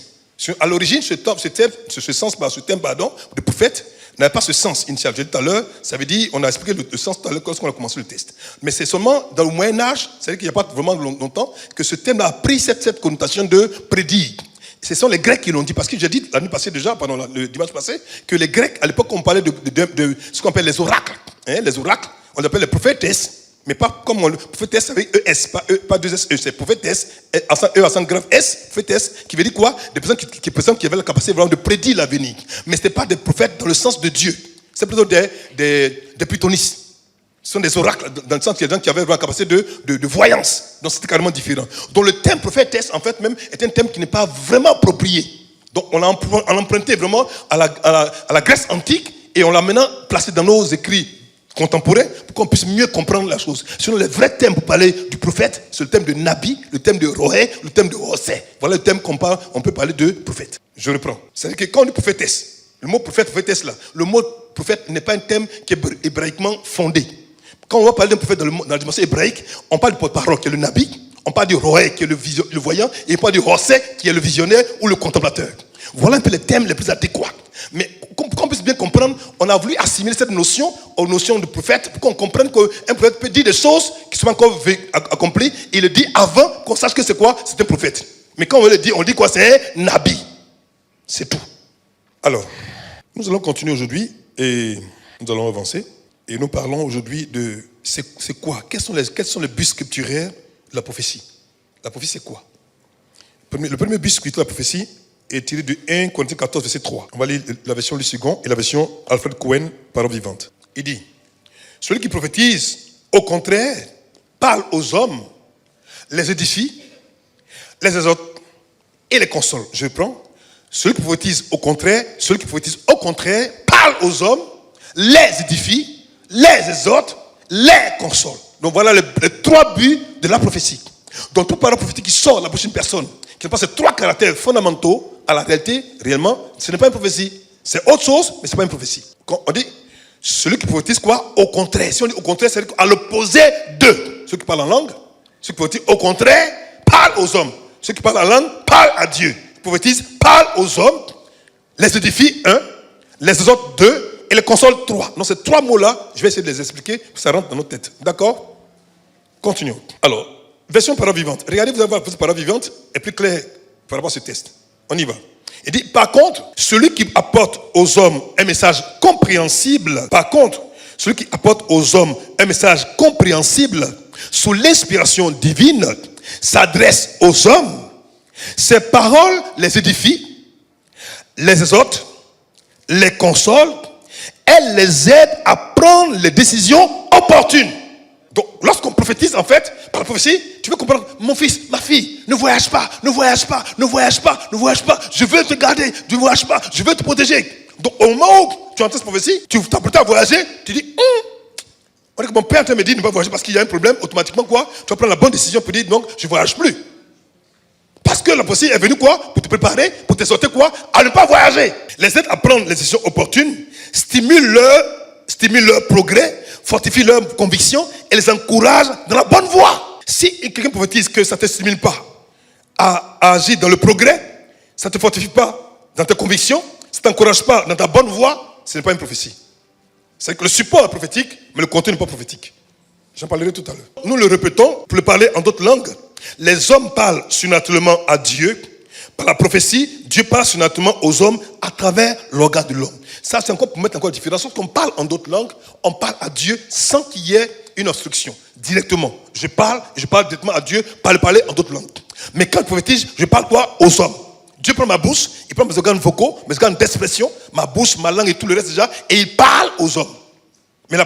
À l'origine, ce terme de prophète n'avait pas ce sens initial. J'ai dit tout à l'heure, ça veut dire, on a expliqué le sens tout à l'heure lorsqu'on a commencé le test. Mais c'est seulement dans le Moyen Âge, c'est-à-dire qu'il n'y a pas vraiment longtemps, que ce terme a pris cette connotation de prédire. Ce sont les Grecs qui l'ont dit, parce que j'ai dit l'année passée déjà, pendant le dimanche passé, que les Grecs, à l'époque, on parlait de ce qu'on appelle les oracles. Les oracles, on les appelle les prophétesses, mais pas comme le prophétesse avec ES, pas deux S, c'est prophétesse, accent grave S, prophétesse, qui veut dire quoi? Des personnes qui avaient la capacité vraiment de prédire l'avenir. Mais ce n'était pas des prophètes dans le sens de Dieu, c'est plutôt des pythonistes. Ce sont des oracles, dans le sens qu'il y a des gens qui avaient la capacité de voyance. Donc c'était carrément différent. Donc le terme prophétesse, en fait, même, est un terme qui n'est pas vraiment approprié. Donc on l'a emprunté vraiment à la Grèce antique et on l'a maintenant placé dans nos écrits contemporains pour qu'on puisse mieux comprendre la chose. Sinon, le vrai terme pour parler du prophète, c'est le terme de Nabi, le terme de Roé, le terme de Hosé. Voilà le terme qu'on parle, on peut parler de prophète. Je reprends. C'est-à-dire que quand on dit prophétesse, le mot prophète, prophétesse là, le mot prophète n'est pas un terme qui est hébraïquement fondé. Quand on va parler d'un prophète dans la dimension hébraïque, on parle du porte-parole qui est le Nabi, on parle du Roé qui est le voyant, et on parle du Hosé qui est le visionnaire ou le contemplateur. Voilà un peu les termes les plus adéquats. Mais pour qu'on puisse bien comprendre, on a voulu assimiler cette notion aux notions de prophète, pour qu'on comprenne qu'un prophète peut dire des choses qui sont encore accomplies, il le dit avant qu'on sache que c'est quoi, c'est un prophète. Mais quand on dit quoi, c'est un Nabi. C'est tout. Alors, nous allons continuer aujourd'hui et nous allons avancer. Et nous parlons aujourd'hui de c'est quoi? Quels sont les buts scripturaires de la prophétie? La prophétie, c'est quoi? Le premier but scripturaire de la prophétie est tiré de 1 Corinthiens 14, verset 3. On va lire la version Louis II et la version Alfred Cohen, parole vivante. Il dit, celui qui prophétise, au contraire, parle aux hommes, les édifie, les exhorte et les console. Je prends. Celui qui prophétise, au contraire, parle aux hommes, les édifie, les exhorte, les console. Donc voilà les trois buts de la prophétie. Donc toute parole prophétique qui sort de la bouche d'une personne, qui n'a pas ces trois caractères fondamentaux, à la réalité, réellement, ce n'est pas une prophétie. C'est autre chose, mais ce n'est pas une prophétie. Quand on dit, celui qui prophétise quoi? Au contraire. Si on dit au contraire, c'est à l'opposé de. Ceux qui parlent en langue, ceux qui prophétisent au contraire, parlent aux hommes. Ceux qui parlent en langue, parlent à Dieu. Ils prophétisent, parlent aux hommes, les édifient, 1, les exhortent, 2, et les console, 3. Donc ces trois mots-là, je vais essayer de les expliquer pour que ça rentre dans notre tête. D'accord? Continuons. Alors, version parole vivante. Regardez, vous allez voir, la parole vivante est plus claire par rapport à ce test. On y va. Il dit, par contre, celui qui apporte aux hommes un message compréhensible, sous l'inspiration divine, s'adresse aux hommes, ses paroles les édifient, les exhortent, les consolent, elles les aident à prendre les décisions opportunes. Donc, lorsqu'on prophétise, en fait, par la prophétie, tu veux comprendre, mon fils, ma fille, ne voyage pas, je veux te garder, ne voyage pas, je veux te protéger. Donc, au moment où tu entends cette prophétie, tu t'apprêtes à voyager, tu dis, on dit que mon père me dit de ne pas voyager parce qu'il y a un problème, automatiquement quoi, tu vas prendre la bonne décision pour dire, donc, je ne voyage plus. Parce que la prophétie est venue quoi? Pour te préparer, pour te sortir quoi? À ne pas voyager. Les aide à prendre les décisions opportunes, stimule leur progrès, fortifie leur conviction et les encourage dans la bonne voie. Si quelqu'un prophétise que ça ne te stimule pas à agir dans le progrès, ça ne te fortifie pas dans tes convictions, ça ne t'encourage pas dans ta bonne voie, ce n'est pas une prophétie. C'est que le support est prophétique, mais le contenu n'est pas prophétique. J'en parlerai tout à l'heure. Nous le répétons pour le parler en d'autres langues. Les hommes parlent surnaturellement à Dieu. Par la prophétie, Dieu parle surnaturellement aux hommes à travers l'organe de l'homme. Ça, c'est encore pour mettre encore la différence. Lorsqu'on parle en d'autres langues, on parle à Dieu sans qu'il y ait une instruction. Directement. Je parle directement à Dieu par le parler en d'autres langues. Mais quand je prophétise, je parle quoi? Aux hommes. Dieu prend ma bouche, il prend mes organes vocaux, mes organes d'expression, ma bouche, ma langue et tout le reste déjà, et il parle aux hommes. Mais la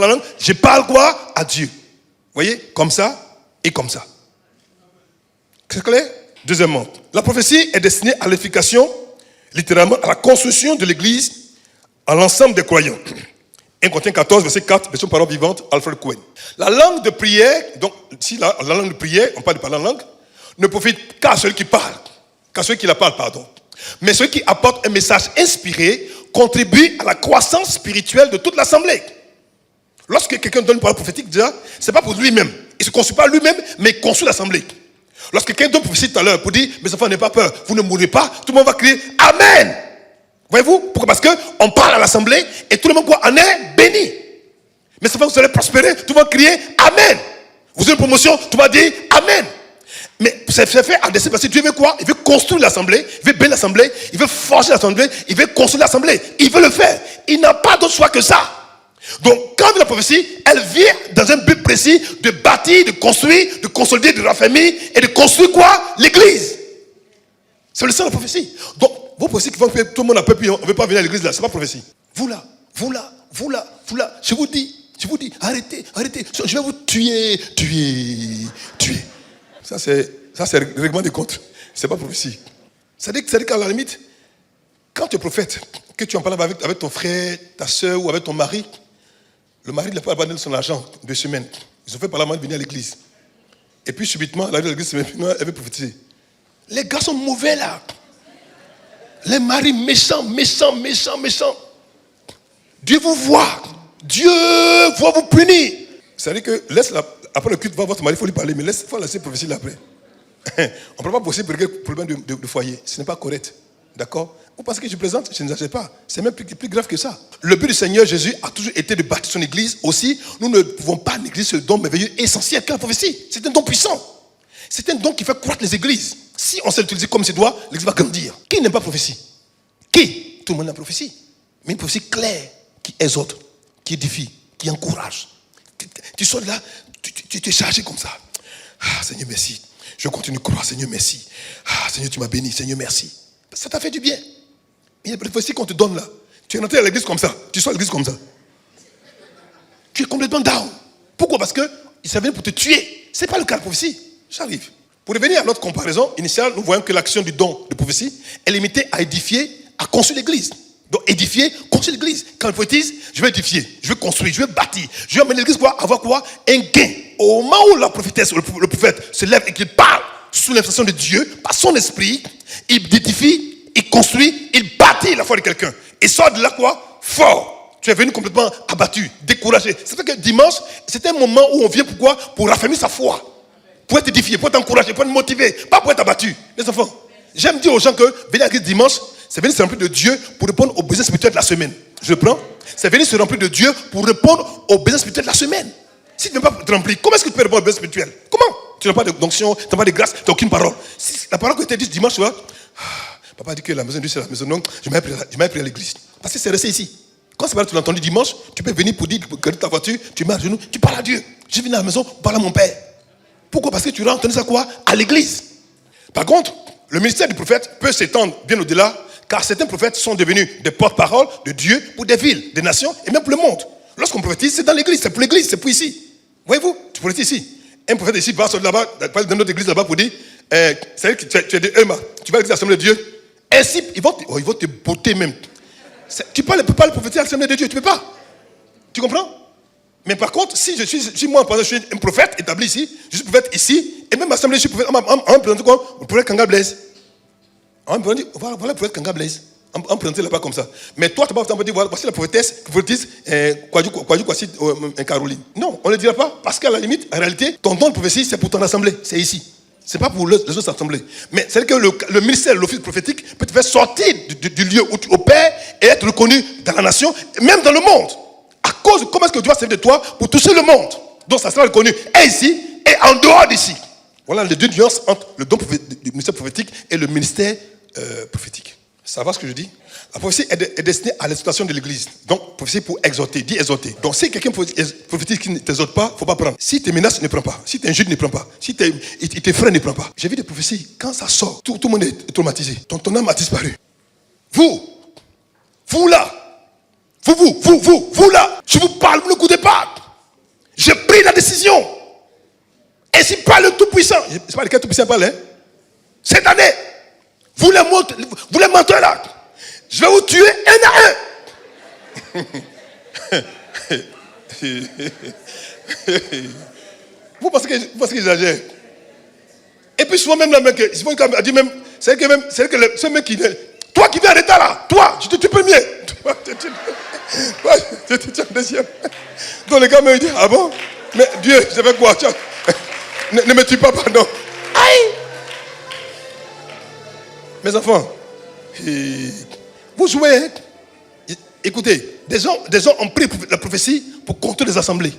langue, je parle quoi? À Dieu. Vous voyez? Comme ça et comme ça. C'est clair? Deuxièmement, la prophétie est destinée à l'édification, littéralement à la construction de l'église, à l'ensemble des croyants. 1 Corinthiens 14, verset 4, version parole vivante, Alfred Cohen. La langue de prière, donc si la langue de prière, on parle de parler en langue, ne profite qu'à celui qui parle, qu'à celui qui la parle, pardon. Mais celui qui apporte un message inspiré contribue à la croissance spirituelle de toute l'assemblée. Lorsque quelqu'un donne une parole prophétique, déjà, ce n'est pas pour lui-même. Il ne se construit pas lui-même, mais il construit l'assemblée. Lorsque quelqu'un donne une prophétie tout à l'heure pour dire, mes enfants, n'ayez pas peur, vous ne mourrez pas, tout le monde va crier Amen. Voyez-vous? Pourquoi? Parce qu'on parle à l'assemblée et tout le monde en est béni. Mes enfants, vous allez prospérer, tout le monde va crier Amen. Vous avez une promotion, tout le monde va dire Amen. Mais c'est fait à dessein parce que Dieu veut quoi? Il veut construire l'assemblée, il veut bénir l'assemblée, il veut forger l'assemblée, il veut construire l'assemblée. Il veut le faire. Il n'a pas d'autre choix que ça. Donc, quand la prophétie, elle vient dans un but précis de bâtir, de construire, de consolider, de raffermir et de construire quoi? L'église. C'est le sens de la prophétie. Donc, vos prophéties qui font que tout le monde a peur, puis on ne veut pas venir à l'église là, c'est pas prophétie. Vous là, je vous dis, arrêtez, je vais vous tuer. Ça c'est règlement des comptes. C'est pas prophétie. Ça dit qu'à la limite, quand tu es prophète, que tu en parles avec ton frère, ta soeur ou avec ton mari, le mari ne l'a pas abandonné son argent 2 semaines. Ils ont fait par la main de venir à l'église. Et puis subitement, elle arrive à l'église, elle veut prophétiser. Les gars sont mauvais là. Les maris méchants. Dieu vous voit. Dieu va vous punir. C'est-à-dire que après le culte, va votre mari, il faut lui parler, mais il faut laisser prophétiser après. On ne peut pas bosser pour régler le problème de foyer. Ce n'est pas correct. D'accord? Vous pensez que je plaisante? Je n'exagère pas. C'est même plus grave que ça. Le but du Seigneur Jésus a toujours été de bâtir son église. Aussi, nous ne pouvons pas négliger ce don merveilleux essentiel qu'est la prophétie. C'est un don puissant. C'est un don qui fait croître les églises. Si on sait l'utiliser comme c'est doit, l'église va grandir. Qui n'aime pas la prophétie? Qui? Tout le monde aime la prophétie. Mais une prophétie claire, qui exhorte, qui édifie, qui encourage. Tu sors de là, tu es chargé comme ça. Ah, Seigneur, merci. Je continue de croire, Seigneur, merci. Ah, Seigneur, tu m'as béni, Seigneur, merci. Ça t'a fait du bien. Mais la prophétie qu'on te donne là, tu es rentré à l'église comme ça, tu sors à l'église comme ça. Tu es complètement down. Pourquoi? Parce qu'il s'est venu pour te tuer. Ce n'est pas le cas de la prophétie. J'arrive. Pour revenir à notre comparaison initiale, nous voyons que l'action du don de prophétie est limitée à édifier, à construire l'église. Donc édifier, construire l'église. Quand je prophétise, je vais édifier, je vais construire, je vais bâtir. Je vais amener l'église quoi? Avoir quoi? Un gain. Au moment où la prophétesse ou le prophète se lève et qu'il parle sous l'influence de Dieu, par son esprit, il édifie, il construit, il bâtit la foi de quelqu'un. Et sort de là quoi? Fort. Tu es venu complètement abattu, découragé. C'est vrai que dimanche, c'est un moment où on vient pourquoi? Pour raffermir sa foi. Pour être édifié, pour être encouragé, pour être motivé, pas pour être abattu. Les enfants, j'aime dire aux gens que venir à l'église dimanche, c'est venir se remplir de Dieu pour répondre aux besoins spirituels de la semaine. Je le prends. C'est venir se remplir de Dieu pour répondre aux besoins spirituels de la semaine. Si tu ne veux pas te remplir, comment est-ce que tu peux répondre aux besoins spirituels? Comment? Tu n'as pas d'onction, tu n'as pas de grâce, tu n'as aucune parole. Si la parole que tu as dit dimanche, tu vois, papa dit que la maison de Dieu c'est la maison. Non, je m'ai pris à l'église. Parce que c'est resté ici. Quand c'est pas tu l'as entendu dimanche, tu peux venir pour dire, garder ta voiture, tu mets à genoux, tu parles à Dieu. Je viens à la maison, parle à mon père. Pourquoi? Parce que tu as entendu ça quoi? À l'église. Par contre, le ministère du prophète peut s'étendre bien au-delà, car certains prophètes sont devenus des porte-parole de Dieu pour des villes, des nations et même pour le monde. Lorsqu'on prophétise, c'est dans l'église, c'est pour l'église, c'est pour ici. Voyez-vous, tu prophétises ici. Un prophète ici va sortir là-bas, dans notre église là-bas pour dire, c'est que tu es de Emma, tu vas à l'église de l'Assemblée de Dieu. Ainsi, ils vont te botter même. Tu ne peux pas le prophétiser à l'Assemblée de Dieu, tu ne peux pas. Tu comprends? Mais par contre, si moi, je suis un prophète établi ici, je suis prophète ici, et même assemblée, je suis prophète, on me présente quoi? Le prophète Kanga Blaise. On me dit, voilà le prophète Kanga Blaise. On me présente là-bas comme ça. Mais toi, tu vas me dire, voilà, voici la prophétesse, Kwasi Caroline. Non, on ne le dira pas, parce qu'à la limite, en réalité, ton don de prophétie, c'est pour ton assemblée, c'est ici. Ce n'est pas pour les autres assemblées. Mais c'est que le ministère, l'office prophétique peut te faire sortir du lieu où tu opères et être reconnu dans la nation, et même dans le monde. À cause de comment est-ce que Dieu va servir de toi pour toucher le monde. Donc ça sera reconnu et ici et en dehors d'ici. Voilà les deux nuances entre le don du ministère prophétique et le ministère prophétique. Ça va ce que je dis? La prophétie est destinée à l'exhortation de l'église. Donc, prophétie pour exhorter, dit exhorter. Donc, si quelqu'un prophétise qui ne t'exhorte pas, il ne faut pas prendre. Si tu menaces, ne prends pas. Si tu injures, ne prends pas. Si il te freine, ne prends pas. J'ai vu des prophéties, quand ça sort, tout le monde est traumatisé. Ton âme a disparu. Vous là, vous là, je vous parle, vous n'écoutez pas. J'ai pris la décision. Et si pas le Tout-Puissant, je ne sais pas lequel Tout-Puissant parle, hein? Cette année, vous les menteurs là, je vais vous tuer un à un. Vous pensez que j'exagère? Et puis souvent même la mec, a dit même, c'est que ce mec qui vient, toi qui viens en retard là, toi, tu te premier. Toi, tu es deuxième. Donc les gars me disent, ah bon? Mais Dieu, je fais quoi? Ne me tue pas, pardon. Aïe! Mes enfants, vous jouez, hein? Écoutez, des gens ont pris la prophétie pour contre les assemblées.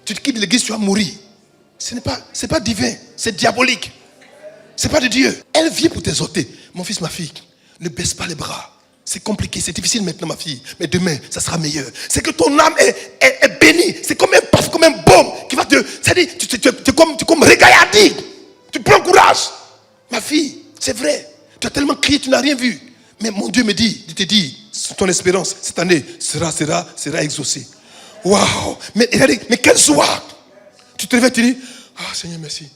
Tu te quittes l'église, tu vas mourir. Ce n'est pas divin, c'est diabolique. Ce n'est pas de Dieu. Elle vient pour t'exhorter. Mon fils, ma fille, ne baisse pas les bras. C'est compliqué, c'est difficile maintenant, ma fille. Mais demain, ça sera meilleur. C'est que ton âme est bénie. C'est comme un paf, comme un baume qui va te... C'est-à-dire, tu es comme régaillardi. Tu prends courage. Ma fille, c'est vrai. Tu as tellement crié, tu n'as rien vu. Mais mon Dieu me dit, il te dit, ton espérance, cette année, sera exaucée. Waouh! Mais quelle joie! Tu te réveilles, tu dis, ah Seigneur, merci.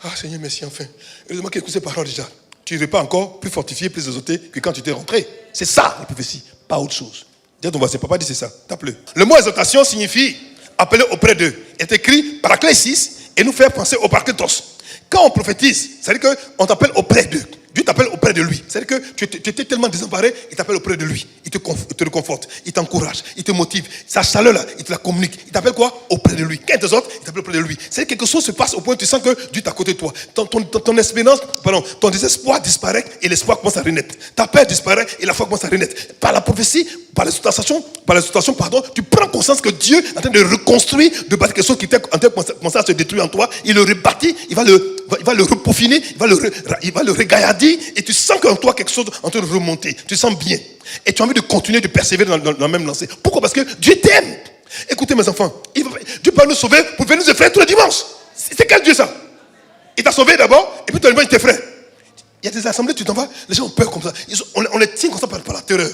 Ah Seigneur, merci, enfin. Heureusement qu'il écoute ses paroles déjà. Tu ne repars encore plus fortifié, plus exaucé que quand tu t'es rentré. C'est ça, la prophétie, pas autre chose. Dis à ton voisin, papa dit c'est ça, tape-le. Le mot exhortation signifie appeler auprès d'eux. Il est écrit paraclésis et nous faire penser au paraclétos. Quand on prophétise, c'est-à-dire qu'on t'appelle auprès d'eux. Dieu t'appelle auprès de lui. C'est-à-dire que tu étais tellement désemparé, il t'appelle auprès de lui. Il te réconforte, il t'encourage, il te motive. Sa chaleur là, il te la communique. Il t'appelle quoi? Auprès de lui. Quand il t'exhorte, il t'appelle auprès de lui. C'est quelque chose se passe au point où tu sens que Dieu est à côté de toi. Ton espérance, ton désespoir disparaît et l'espoir commence à renaître. Ta peur disparaît et la foi commence à renaître. Par la prophétie, par l'exhortation, tu prends conscience que Dieu est en train de reconstruire, de bâtir quelque chose qui était en train de commencer à se détruire en toi. Il le rebâtit, il va le repeaufiner, il va le regaillardir. Et tu sens qu'en toi quelque chose est en train de remonter. Tu sens bien. Et tu as envie de continuer de persévérer dans la même lancée. Pourquoi? Parce que Dieu t'aime. Écoutez mes enfants, Dieu peut nous sauver pour venir nous effrayer tous les dimanches. C'est quel Dieu ça? Il t'a sauvé d'abord et puis il t'effraie. Il y a des assemblées, tu t'en vas, les gens ont peur comme ça. On les tient comme ça par la terreur.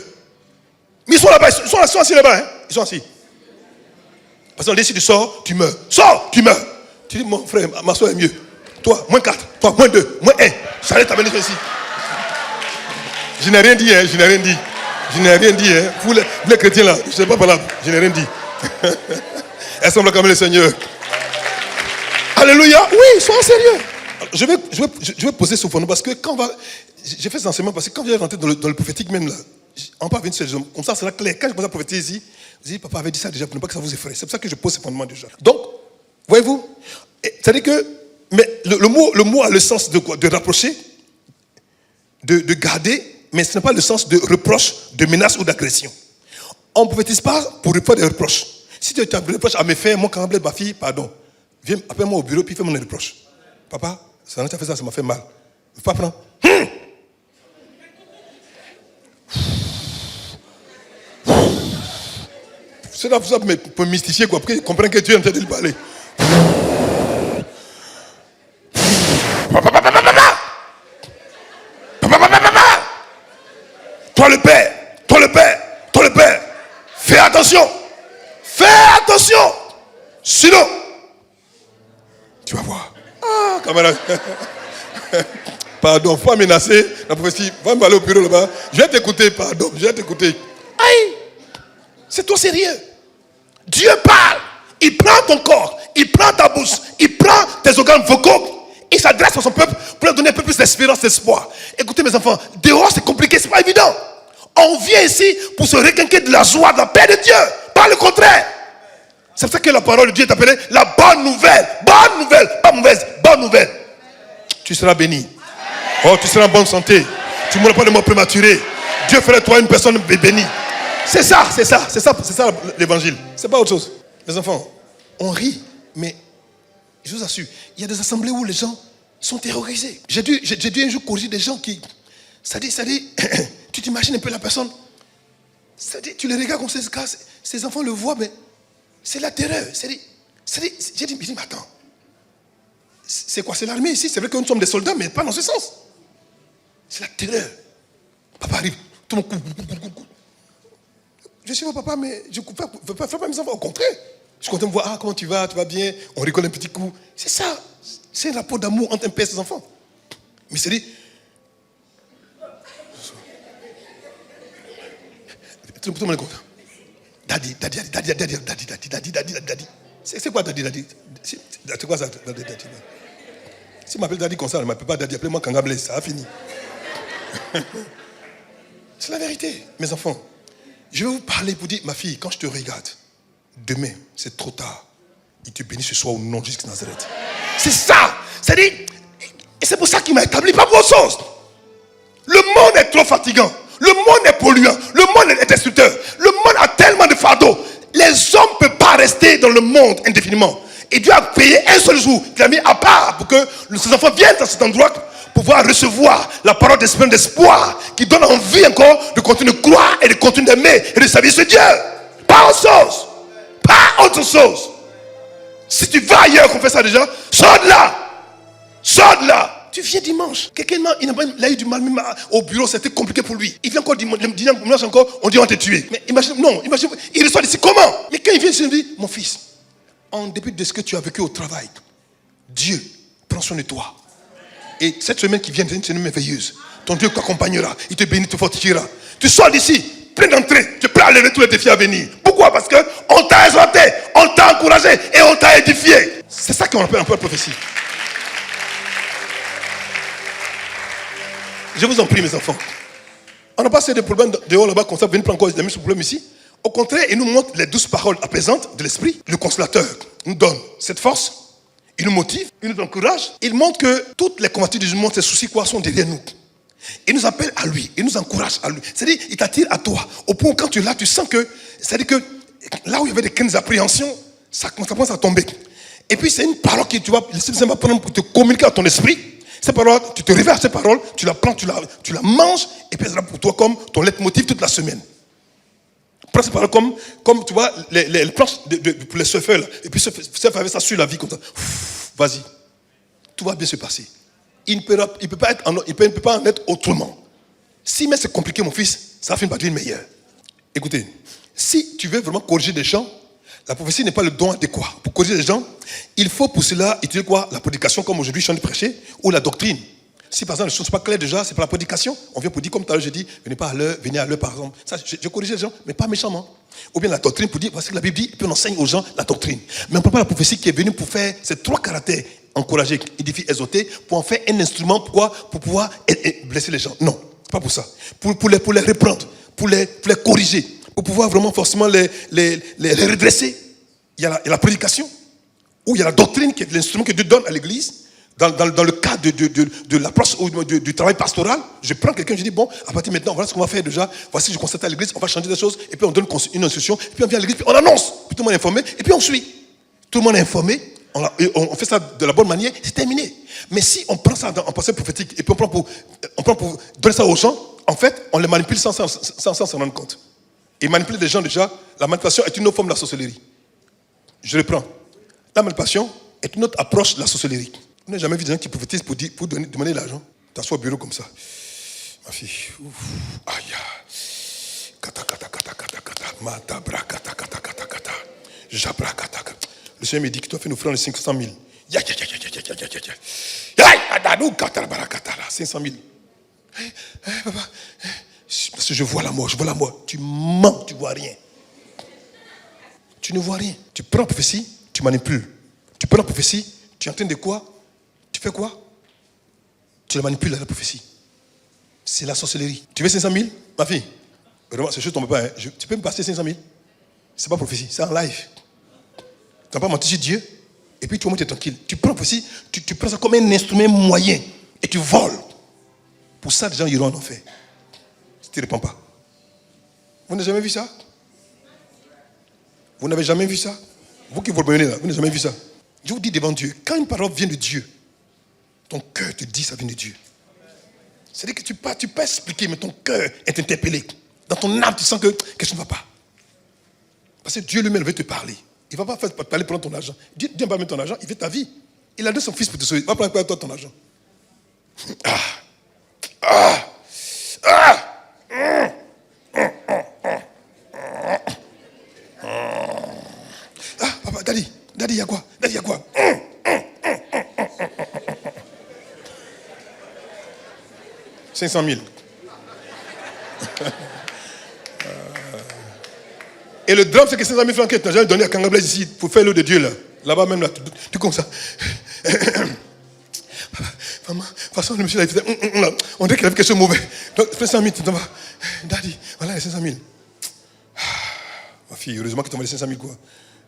Mais ils sont là-bas, ils sont assis là-bas. Hein? Ils sont assis. Parce qu'on dit si tu sors, tu meurs. Sors, tu meurs. Tu dis mon frère, ma soeur est mieux. Toi, moins 4, toi, moins 2, moins 1. J'allais t'amener ici. Je n'ai rien dit, hein, je n'ai rien dit. Je n'ai rien dit, hein. Vous les chrétiens là, je ne sais pas par là, je n'ai rien dit. Elles semblent comme le Seigneur. Alléluia. Oui, sois sérieux. Je vais poser ce fondement parce que quand on va. J'ai fait cet enseignement parce que quand je vais rentrer dans le prophétique même là, on peut venir sur les hommes. Comme ça, c'est là clair. Quand je commence à prophétiser ici, je dis, papa avait dit ça déjà pour ne pas que ça vous effraie. C'est pour ça que je pose ce fondement déjà. Donc, voyez-vous, c'est-à-dire que. Mais le mot a le sens de quoi? De rapprocher, de garder, mais ce n'est pas le sens de reproche, de menace ou d'agression. On ne prophétise pas pour faire des reproches. Si tu as des reproches à me faire, moi quand ma fille, pardon, viens, appelle-moi au bureau, puis fais-moi des reproches. Papa, ça n'a fait ça m'a fait mal. Il faut pas prendre. C'est là pour ça pour mystifier, quoi, pour qu'ils comprennent que tu es en train de lui parler. Toi le père, fais attention, sinon, tu vas voir. Ah, camarade. Pardon, faut menacer la prophétie, va me aller au bureau là-bas, je vais t'écouter, pardon, je vais t'écouter. Aïe, c'est toi sérieux. Dieu parle. Il prend ton corps, il prend ta bouche, il prend tes organes vocaux. Il s'adresse à son peuple pour leur donner un peu plus d'espérance, d'espoir. Écoutez mes enfants, dehors c'est compliqué, c'est pas évident. On vient ici pour se requinquer de la joie, de la paix de Dieu. Pas le contraire. C'est pour ça que la parole de Dieu est appelée la bonne nouvelle. Bonne nouvelle, pas mauvaise, bonne nouvelle. Tu seras béni. Oh, tu seras en bonne santé. Tu ne mourras pas de mort prématurée. Dieu fera de toi une personne bénie. C'est ça l'évangile. C'est pas autre chose. Les enfants, on rit, mais je vous assure, il y a des assemblées où les gens sont terrorisés. J'ai dû un jour corriger des gens qui... Ça dit, tu t'imagines un peu la personne. Ça dit, tu les regardes comme ces enfants le voient, mais c'est la terreur. J'ai dit, mais attends, c'est quoi? C'est l'armée ici. C'est vrai que nous sommes des soldats, mais pas dans ce sens. C'est la terreur. Papa arrive, tout le monde coupe. Je suis votre papa, mais je ne veux pas faire mes enfants. Au contraire, je suis content de voir, comment tu vas bien, on rigole un petit coup. C'est ça. C'est un rapport d'amour entre un père et ses enfants. Mais c'est dit, tout le monde est content. Daddy. C'est quoi daddy? C'est quoi ça, daddy? Si je m'appelle daddy comme ça, je ne m'appelle pas daddy, appelez-moi Kangablé, ça a fini. C'est la vérité, mes enfants. Je vais vous parler pour dire, ma fille, quand je te regarde, demain, c'est trop tard. Il te bénit ce soir au nom de Jésus de Nazareth. C'est ça. C'est-à-dire, et c'est pour ça qu'il m'a établi, pas pour autre chose. Le monde est trop fatigant. Le monde est polluant. Le monde est destructeur. Le monde a tellement de fardeaux. Les hommes ne peuvent pas rester dans le monde indéfiniment. Et Dieu a payé un seul jour qu'il a mis à part pour que ses enfants viennent dans cet endroit pour pouvoir recevoir la parole d'espoir qui donne envie encore de continuer de croire et de continuer d'aimer et de servir ce Dieu. Pas autre chose. Pas autre chose. Si tu vas ailleurs qu'on fait ça déjà, sors de là. Sors de là. Tu viens dimanche. Quelqu'un il a eu du mal même au bureau, c'était compliqué pour lui. Il vient encore dimanche encore, on dit on va te tuer. Mais imagine, il ressort d'ici comment? Mais quand il vient ici, il me dit, mon fils, en dépit de ce que tu as vécu au travail, Dieu prend soin de toi. Et cette semaine qui vient, c'est une semaine merveilleuse. Ton Dieu t'accompagnera, il te bénit, te fortifiera. Tu sors d'ici, plein d'entrée, tu es prêt à relever tous les défis à venir. Pourquoi? Parce qu'on t'a exhorté, on t'a encouragé et on t'a édifié. C'est ça qu'on appelle un peu la prophétie. Je vous en prie, mes enfants. On n'a pas assez de problèmes dehors là-bas comme ça, venez prendre encore les mêmes problèmes ici. Au contraire, il nous montre les douces paroles apaisantes de l'esprit. Le consolateur nous donne cette force. Il nous motive, il nous encourage. Il montre que toutes les convoitises du monde, ces soucis sont derrière nous. Il nous appelle à lui, il nous encourage à lui. C'est-à-dire, il t'attire à toi. Au point où quand tu es là, tu sens que, c'est-à-dire que là où il y avait des craintes d'appréhension, ça commence à tomber. Et puis c'est une parole que tu vas, le Seigneur va prendre pour te communiquer à ton esprit. Cette parole, tu te réveilles à cette parole, tu la prends, tu la manges, et puis elle sera pour toi comme ton leitmotiv toute la semaine. Prends cette parole comme tu vois, les planches pour les surfeurs, là. Et puis surfer avec ça sur la vie comme ça. Vas-y. Tout va bien se passer. Il ne peut pas en être autrement. Si mais c'est compliqué, mon fils, ça va finir par devenir meilleur. Écoutez, si tu veux vraiment corriger des gens, la prophétie n'est pas le don adéquat. Pour corriger les gens, il faut pour cela utiliser quoi? La prédication, comme aujourd'hui je suis en train de prêcher, ou la doctrine. Si par exemple les choses ne sont pas claires déjà, c'est pas la prédication. On vient pour dire, comme tout à l'heure j'ai dit, venez à l'heure par exemple. Ça, je corrige les gens, mais pas méchamment. Ou bien la doctrine pour dire, voici ce que la Bible dit, et puis on enseigne aux gens la doctrine. Mais on ne prend pas la prophétie qui est venue pour faire ces trois caractères, encourager, édifier, exhorter, pour en faire un instrument, pourquoi? Pour pouvoir blesser les gens. Non, c'est pas pour ça. Pour les reprendre, pour les corriger, pour pouvoir vraiment forcément les redresser. Il y a la prédication, ou il y a la doctrine qui est l'instrument que Dieu donne à l'église. Dans le cadre de l'approche du travail pastoral, je prends quelqu'un, je dis, bon, à partir de maintenant, voilà ce qu'on va faire déjà. Voici, je constate à l'église, on va changer des choses, et puis on donne une instruction, et puis on vient à l'église, puis on annonce, puis tout le monde est informé, et puis on suit. Tout le monde est informé, on fait ça de la bonne manière, c'est terminé. Mais si on prend ça en pensée prophétique, et puis on prend pour donner ça aux gens, en fait, on les manipule sans s'en rendre compte. Et manipuler des gens déjà, la manipulation est une autre forme de la sorcellerie. Je reprends. La manipulation est une autre approche de la sorcellerie. Vous n'avez jamais vu des gens qui prophétisent pour demander l'argent? T'assois au bureau comme ça. Ma fille. Ouf. Aïe. Kata. Matabra kata. Jabra kata. Le Seigneur me dit qu'il doit faire nous offrir les 500 000. Ya. 500 000. Papa. Parce que je vois la mort. Tu mens, tu vois rien. Tu ne vois rien. Tu prends la prophétie, tu manipules. Tu prends la prophétie, tu es en train de quoi? Tu fais quoi? Tu la manipules, la prophétie. C'est la sorcellerie. Tu veux 500 000? Ma fille, vraiment, ces choses ne tombent pas. Hein. Tu peux me passer 500 000? C'est pas prophétie, c'est en live. Tu n'as pas menti sur Dieu. Et puis tu es tranquille. Tu prends la prophétie, tu prends ça comme un instrument moyen. Et tu voles. Pour ça, les gens iront en enfer. Si tu ne réponds pas. Vous n'avez jamais vu ça? Vous n'avez jamais vu ça? Vous qui vous promenez là, vous n'avez jamais vu ça? Je vous dis devant Dieu, quand une parole vient de Dieu, ton cœur te dit ça vient de Dieu. C'est-à-dire que tu peux expliquer, mais ton cœur est interpellé. Dans ton âme, tu sens que quelque chose ne va pas. Parce que Dieu lui-même veut te parler. Il ne va pas faire parler prendre ton argent. Dieu ne va pas mettre ton argent, il veut ta vie. Il a donné son fils pour te sauver. Il va prendre toi ton argent. Papa, daddy, il y a quoi? Daddy, il y a quoi? « 500 000. » Et le drame, c'est que 500 000 francs que tu n'as jamais donné à Kangablaise ici pour faire l'eau de Dieu là. Là-bas même, là, tu comme ça. Maman, de toute façon, le monsieur là, il faisait, on dirait qu'il avait quelque chose de mauvais. Donc, 500 000, tu t'en vas. Daddy, voilà les 500 000. Ma fille, heureusement que tu m'as les 500 000 quoi.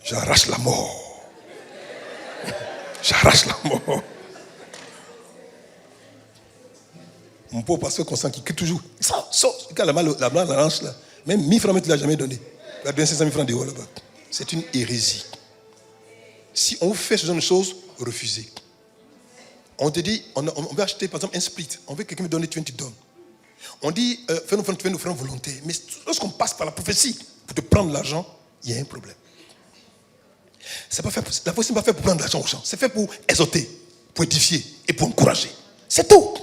J'arrache la mort. J'arrache la mort. Mon pauvre pasteur Constant qui crie toujours. Sors. Quand la main, la hanche là. Même 1000 francs, tu ne l'as jamais donné. Il a donné 500 000 francs dehors là-bas. C'est une hérésie. Si on vous fait ce genre de choses, refusez. On te dit, on veut acheter par exemple un split. On veut que quelqu'un me donne, tu donnes. On dit, fais-nous faire volonté. Mais lorsqu'on passe par la prophétie pour te prendre l'argent, il y a un problème. La prophétie n'est pas faite pour prendre l'argent aux gens. C'est fait pour exhorter, pour édifier et pour encourager. C'est tout.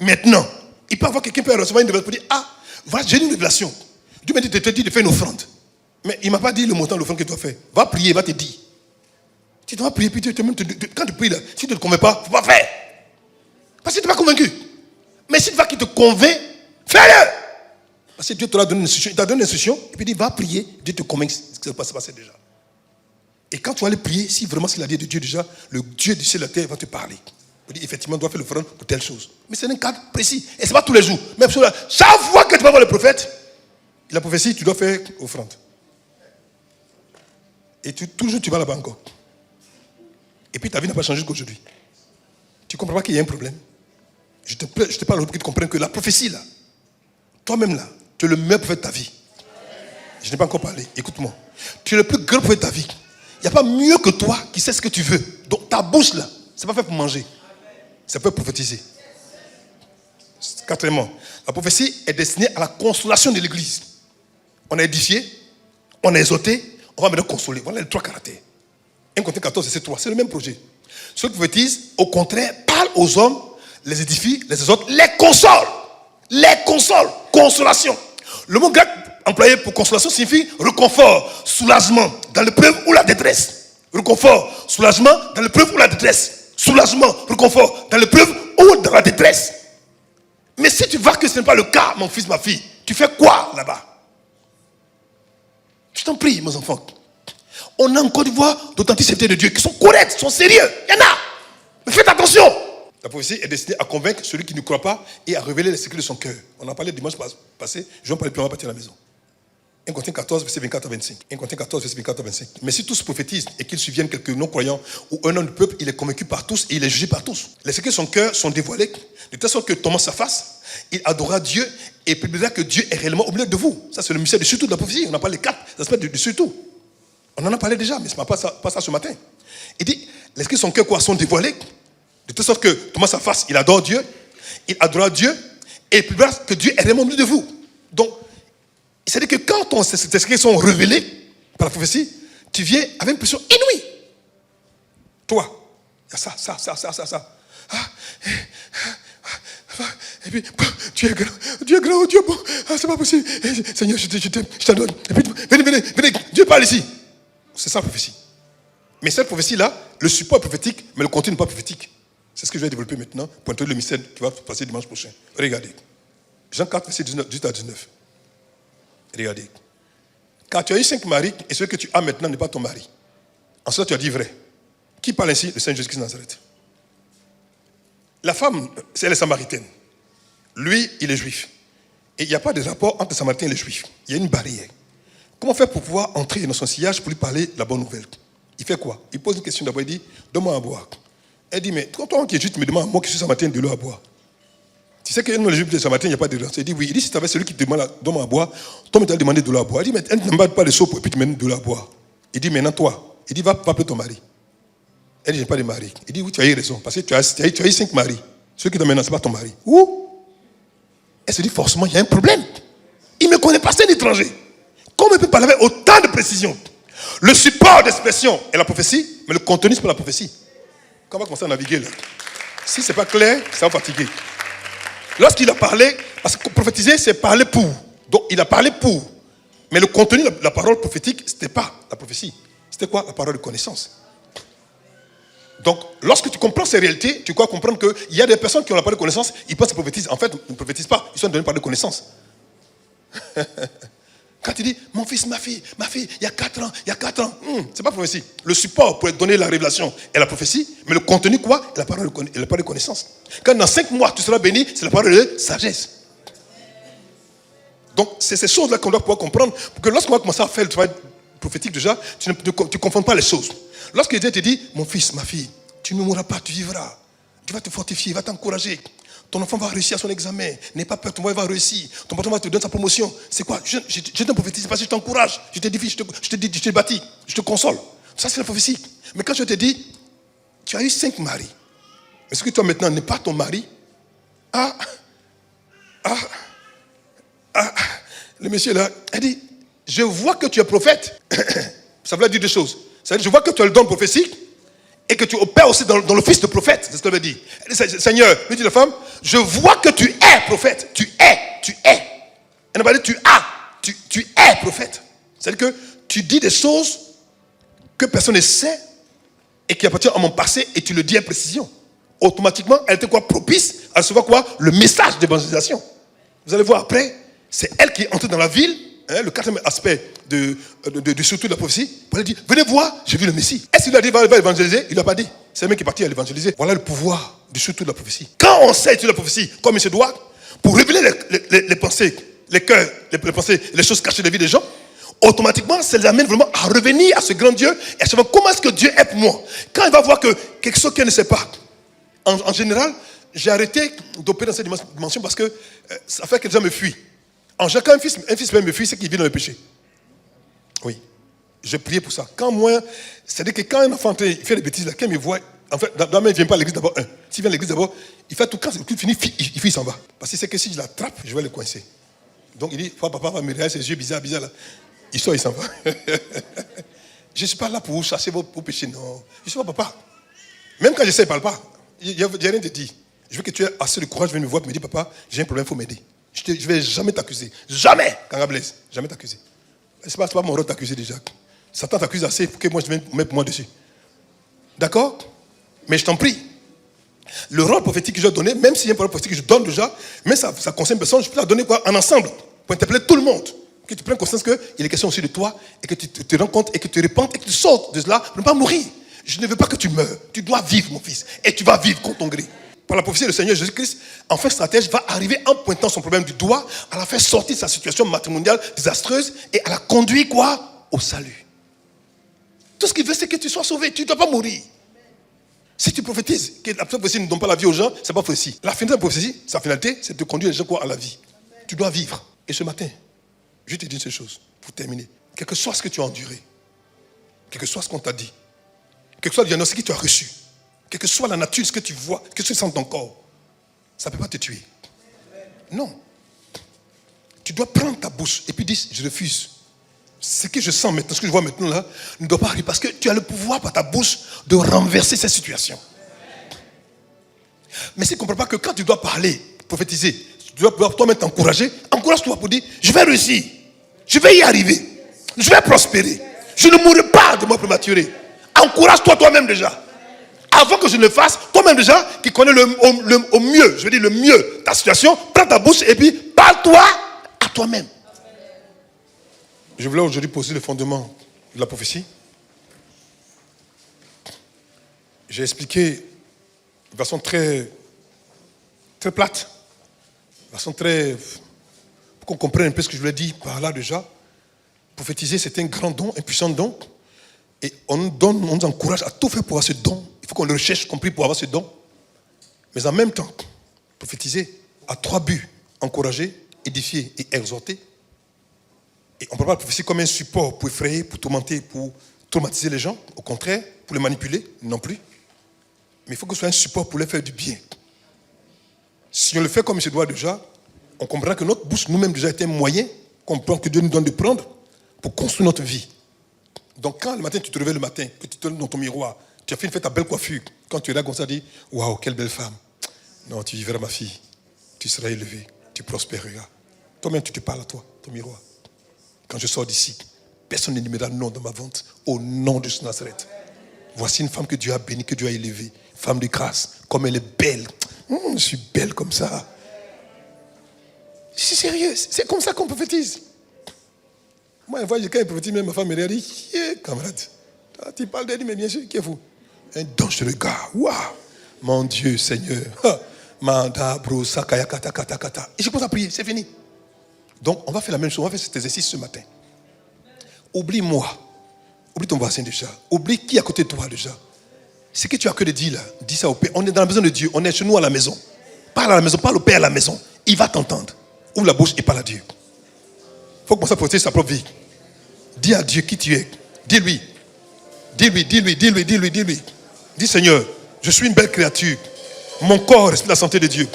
Maintenant, il peut y avoir quelqu'un qui peut recevoir une révélation pour dire, voilà, j'ai une révélation. Dieu m'a dit de faire une offrande. Mais il ne m'a pas dit le montant de l'offrande que tu dois faire. Va prier, va te dire. Tu dois prier, puis quand tu pries là, si tu ne te convaincs pas, il ne faut pas faire. Parce que tu n'es pas convaincu. Mais si tu vas qui te convainc, fais-le. Parce que Dieu t'a donné une instruction, il t'a donné une instruction, et puis il dit, va prier, Dieu te convainc ce qui se passe déjà. Et quand tu vas aller prier, si vraiment ce qu'il a dit de Dieu déjà, le Dieu du ciel et de la terre va te parler. Il dit, effectivement, on doit faire l'offrande pour telle chose. Mais c'est un cadre précis. Et ce n'est pas tous les jours. Même chaque fois que tu vas voir le prophète, la prophétie, tu dois faire offrande. Et toujours tu vas là-bas encore. Et puis ta vie n'a pas changé jusqu'aujourd'hui. Tu ne comprends pas qu'il y a un problème. Je te parle pour que tu comprennes que la prophétie là, toi-même là, tu es le meilleur prophète de ta vie. Je n'ai pas encore parlé, écoute-moi. Tu es le plus grand prophète de ta vie. Il n'y a pas mieux que toi qui sais ce que tu veux. Donc ta bouche là, ce n'est pas fait pour manger. C'est fait pour prophétiser. Quatrièmement, la prophétie est destinée à la consolation de l'église. On a édifié, on a exhorté, on va maintenant consoler. Voilà les trois caractères. 1 Corinthiens 14, c'est 3. C'est le même projet. Ceux qui prophétisent, au contraire, parlent aux hommes, les édifient, les exhortent, les consolent. Les consolent. Consolation. Le mot grec employé pour consolation signifie réconfort, soulagement dans l'épreuve ou la détresse. Réconfort, soulagement dans l'épreuve ou la détresse. Soulagement, réconfort dans l'épreuve ou dans la détresse. Mais si tu vois que ce n'est pas le cas, mon fils, ma fille, tu fais quoi là-bas? Je t'en prie, mes enfants. On a encore des voix d'authenticité de Dieu qui sont correctes, qui sont sérieux. Il y en a. Mais faites attention. La prophétie est destinée à convaincre celui qui ne croit pas et à révéler les secrets de son cœur. On en parlait dimanche passé. Je vais en parler plus, on va partir à la maison. 1 Corinthiens 14, verset 24 à 25. 1 Corinthiens 14, verset 24 à 25. Mais si tous prophétisent et qu'ils subviennent quelques non-croyants ou un homme du peuple, il est convaincu par tous et il est jugé par tous. Les secrets de son cœur sont dévoilés de telle sorte que Thomas sa face, il adorera Dieu et publiera que Dieu est réellement au milieu de vous. Ça, c'est le mystère du surtout de la prophétie. On a parlé des 4 aspects du surtout. On en a parlé déjà, mais ce n'est pas ça ce matin. Il dit, les secrets de son cœur sont dévoilés de telle sorte que Thomas sa face, il adore Dieu, il adorera Dieu et il publiera que Dieu est réellement au milieu de vous. Donc, c'est-à-dire que quand ces secrets sont révélés par la prophétie, tu viens avec une pression inouïe. Toi, il y a ça. Et puis, Dieu est grand, oh Dieu, bon, c'est pas possible. Seigneur, je t'aime, je t'adore. Et puis, venez, Dieu parle ici. C'est ça la prophétie. Mais cette prophétie-là, le support est prophétique, mais le contenu n'est pas prophétique. C'est ce que je vais développer maintenant pour introduire le mystère qui va passer dimanche prochain. Regardez. Jean 4, verset 18 à 19. Regardez. Car tu as eu 5 maris et celui que tu as maintenant n'est pas ton mari. En cela, tu as dit vrai. Qui parle ainsi? Le Seigneur Jésus-Christ de Nazareth. La femme, elle est samaritaine. Lui, il est juif. Et il n'y a pas de rapport entre les samaritains et les juifs. Il y a une barrière. Comment faire pour pouvoir entrer dans son sillage pour lui parler de la bonne nouvelle? Il fait quoi? Il pose une question d'abord, il dit, donne-moi à boire. Elle dit, mais toi qui es juif, tu me demandes, moi qui suis samaritain, de l'eau à boire. Tu sais que nous, les juifs des samaritains, il n'y a pas de relation. Il dit, oui. Il dit, si tu avais celui qui te demande, donne-moi à boire, toi, tu as demandé de l'eau à boire. Il dit, mais elle ne m'embête pas le seau et puis tu me donnes de l'eau à boire. Il dit, maintenant toi, il dit, va appeler ton mari. Elle dit, je n'ai pas de mari. Il dit, oui, tu as eu raison, parce que tu as eu 5 maris. Celui qui est maintenant, ce n'est pas ton mari. Où? Elle se dit, forcément, il y a un problème. Il ne me connaît pas, c'est un étranger. Comment il peut parler avec autant de précision? Le support d'expression est la prophétie, mais le contenu, ce n'est pas la prophétie. Quand on va commencer à naviguer là, si ce n'est pas clair, ça va fatiguer. Lorsqu'il a parlé, parce que prophétiser, c'est parler pour. Donc, il a parlé pour. Mais le contenu, la parole prophétique, ce n'était pas la prophétie. C'était quoi? La parole de connaissance. Donc, lorsque tu comprends ces réalités, tu dois comprendre qu'il y a des personnes qui ont la parole de connaissance, ils pensent qu'ils prophétisent. En fait, ils ne prophétisent pas, ils sont donnés par de connaissance. Quand tu dis, mon fils, ma fille, il y a 4 ans, c'est pas prophétie. Le support pour donner la révélation est la prophétie, mais le contenu, quoi? La parole de connaissance. Quand dans 5 mois, tu seras béni, c'est la parole de sagesse. Donc, c'est ces choses-là qu'on doit pouvoir comprendre, pour que lorsqu'on va commencer à faire le travail prophétique déjà, tu ne confonds pas les choses. Lorsque Dieu te dit, mon fils, ma fille, tu ne mourras pas, tu vivras. Tu vas te fortifier, il va t'encourager. Ton enfant va réussir à son examen. N'aie pas peur, ton enfant va réussir. Ton patron va te donner sa promotion. C'est quoi? Je te prophétise parce que je t'encourage. Je t'édifie, je te bâtis, je te console. Ça, c'est la prophétie. Mais quand je te dis, tu as eu 5 maris. Est-ce que toi maintenant n'est pas ton mari? Le monsieur là, il dit, je vois que tu es prophète. Ça veut dire 2 choses. Ça veut dire, je vois que tu as le don prophétique et que tu opères aussi dans l'office de prophète. C'est ce que ça veut dire. Elle dit, Seigneur, lui dit la femme, je vois que tu es prophète. Tu es. Elle n'a pas dit tu as. Tu es prophète. C'est-à-dire que tu dis des choses que personne ne sait et qui appartiennent à mon passé et tu le dis à précision. Automatiquement, elle était quoi? Propice à recevoir quoi? Le message d'évangélisation. Vous allez voir après, c'est elle qui est entrée dans la ville. Le 4e aspect du surtout de la prophétie, pour elle dire, venez voir, j'ai vu le Messie. Est-ce qu'il a dit, va évangéliser? Il ne l'a pas dit. C'est le mec qui est parti à l'évangéliser. Voilà le pouvoir du surtout de la prophétie. Quand on sait étudier la prophétie comme il se doit, pour révéler les pensées, les cœurs, les pensées, les choses cachées de la vie des gens, automatiquement, ça les amène vraiment à revenir à ce grand Dieu et à savoir comment est-ce que Dieu est pour moi. Quand il va voir que quelque chose qu'elle ne sait pas, en général, j'ai arrêté d'opérer dans cette dimension parce que ça fait que les gens me fuient. En général, quand un fils même me fuit, c'est qu'il vit dans le péché. Oui. Je priais pour ça. Quand moi, c'est-à-dire que quand un enfant fait des bêtises, là, quand il me voit, en fait, d'abord, il ne vient pas à l'église d'abord. S'il vient à l'église d'abord, il fait tout, quand c'est fini, il s'en va. Parce qu'il sait que si je l'attrape, je vais le coincer. Donc il dit, papa va me regarder ses yeux bizarres là. Il sort, il s'en va. Je ne suis pas là pour vous chasser vos péchés, non. Je ne suis pas papa. Même quand je sais, il ne parle pas. Il n'y a rien de dit. Je veux que tu aies assez de courage, viens me voir et me dire, papa, j'ai un problème, il faut m'aider. Je ne vais jamais t'accuser. Jamais, quand Blaise. Jamais t'accuser. Ce n'est pas mon rôle t'accuser déjà. Satan t'accuse assez pour que moi je mette moi dessus. D'accord? Mais je t'en prie. Le rôle prophétique que je dois donner, même s'il y a un rôle prophétique que je donne déjà, mais ça concerne une personne, je peux la donner quoi? En ensemble. Pour interpeller tout le monde. Que tu prennes conscience qu'il est question aussi de toi et que tu te rends compte et que tu répandes et que tu sortes de cela pour ne pas mourir. Je ne veux pas que tu meures. Tu dois vivre, mon fils. Et tu vas vivre contre ton gré. Par la prophétie du Seigneur Jésus-Christ, enfin stratège va arriver en pointant son problème du doigt, à la faire sortir de sa situation matrimoniale désastreuse et à la conduire quoi? Au salut. Tout ce qu'il veut, c'est que tu sois sauvé. Tu ne dois pas mourir. Si tu prophétises que la prophétie ne donne pas la vie aux gens, ce n'est pas prophétie. La finalité de la prophétie, sa finalité, c'est de conduire les gens quoi? À la vie. Tu dois vivre. Et ce matin, je te dis une seule chose, pour terminer. Quel que soit ce que tu as enduré, quel que soit ce qu'on t'a dit, quel que soit le diagnostic que tu as reçu, quelle que soit la nature, ce que tu vois, ce que tu sens dans ton corps, ça ne peut pas te tuer. Non. Tu dois prendre ta bouche et puis dire, je refuse. Ce que je sens maintenant, ce que je vois maintenant là, ne doit pas arriver. Parce que tu as le pouvoir par ta bouche de renverser cette situation. Mais si tu ne comprends pas que quand tu dois parler, prophétiser, tu dois pouvoir toi-même t'encourager, encourage-toi pour dire, je vais réussir. Je vais y arriver. Je vais prospérer. Je ne mourrai pas de mort prématurée. Encourage-toi toi-même déjà. Avant que je ne le fasse, toi-même déjà, qui connais au mieux, je veux dire le mieux, ta situation, prends ta bouche et puis parle-toi à toi-même. Je voulais aujourd'hui poser le fondement de la prophétie. J'ai expliqué de façon très plate, de façon très... pour qu'on comprenne un peu ce que je voulais dire par là déjà. Prophétiser, c'est un grand don, un puissant don. Et on nous encourage à tout faire pour avoir ce don. Il faut qu'on le recherche, compris, pour avoir ce don. Mais en même temps, prophétiser a 3 buts. Encourager, édifier et exhorter. Et on ne peut pas prophétiser comme un support pour effrayer, pour tourmenter, pour traumatiser les gens. Au contraire, pour les manipuler, non plus. Mais il faut que ce soit un support pour les faire du bien. Si on le fait comme il se doit déjà, on comprendra que notre bouche nous-mêmes déjà est un moyen que Dieu nous donne de prendre pour construire notre vie. Donc quand le matin tu te réveilles le matin, que tu te lèves dans ton miroir, tu as fait ta belle coiffure, quand tu es là comme ça, tu dis « Waouh, quelle belle femme !» Non, tu vivras ma fille, tu seras élevée, tu prospéreras. Toi-même tu te parles à toi, ton miroir. Quand je sors d'ici, personne n'énumérera non dans ma vente, au nom de Jésus Nazareth. Voici une femme que Dieu a bénie, que Dieu a élevée, femme de grâce, comme elle est belle. Je suis belle comme ça. C'est sérieux, c'est comme ça qu'on prophétise. Moi, quand il prophétise, même ma femme me dit, camarade, tu parles d'elle, mais bien sûr, qui est fou? Un dangereux gars, waouh, mon Dieu, Seigneur. Manda, bro, sakaya, kata, kata, kata. Et je commence à prier, c'est fini. Donc, on va faire la même chose, on va faire cet exercice ce matin. Oublie-moi, oublie ton voisin déjà, oublie qui est à côté de toi déjà. Ce que tu as que de dire là, dis ça au Père. On est dans la maison de Dieu, on est chez nous à la maison. Parle à la maison, parle au Père à la maison. Il va t'entendre. Ouvre la bouche et parle à Dieu. Il faut commencer à protéger sa propre vie. Dis à Dieu qui tu es. Dis-lui. Dis-lui, dis-lui, dis-lui, dis-lui, dis-lui. Dis Seigneur, je suis une belle créature. Mon corps respire la santé de Dieu.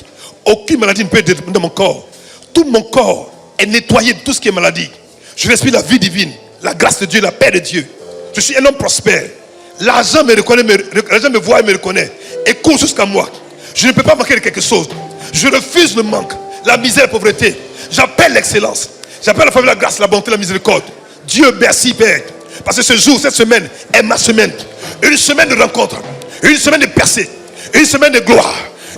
Aucune maladie ne peut être dans mon corps. Tout mon corps est nettoyé de tout ce qui est maladie. Je respire la vie divine, la grâce de Dieu, la paix de Dieu. Je suis un homme prospère. L'argent me reconnaît, l'argent me voit et me reconnaît. Et court jusqu'à moi. Je ne peux pas manquer de quelque chose. Je refuse le manque, la misère, la pauvreté. J'appelle l'excellence. J'appelle la faveur, la grâce, la bonté, la miséricorde. Dieu merci Père. Parce que ce jour, cette semaine est ma semaine. Une semaine de rencontre. Une semaine de percée. Une semaine de gloire.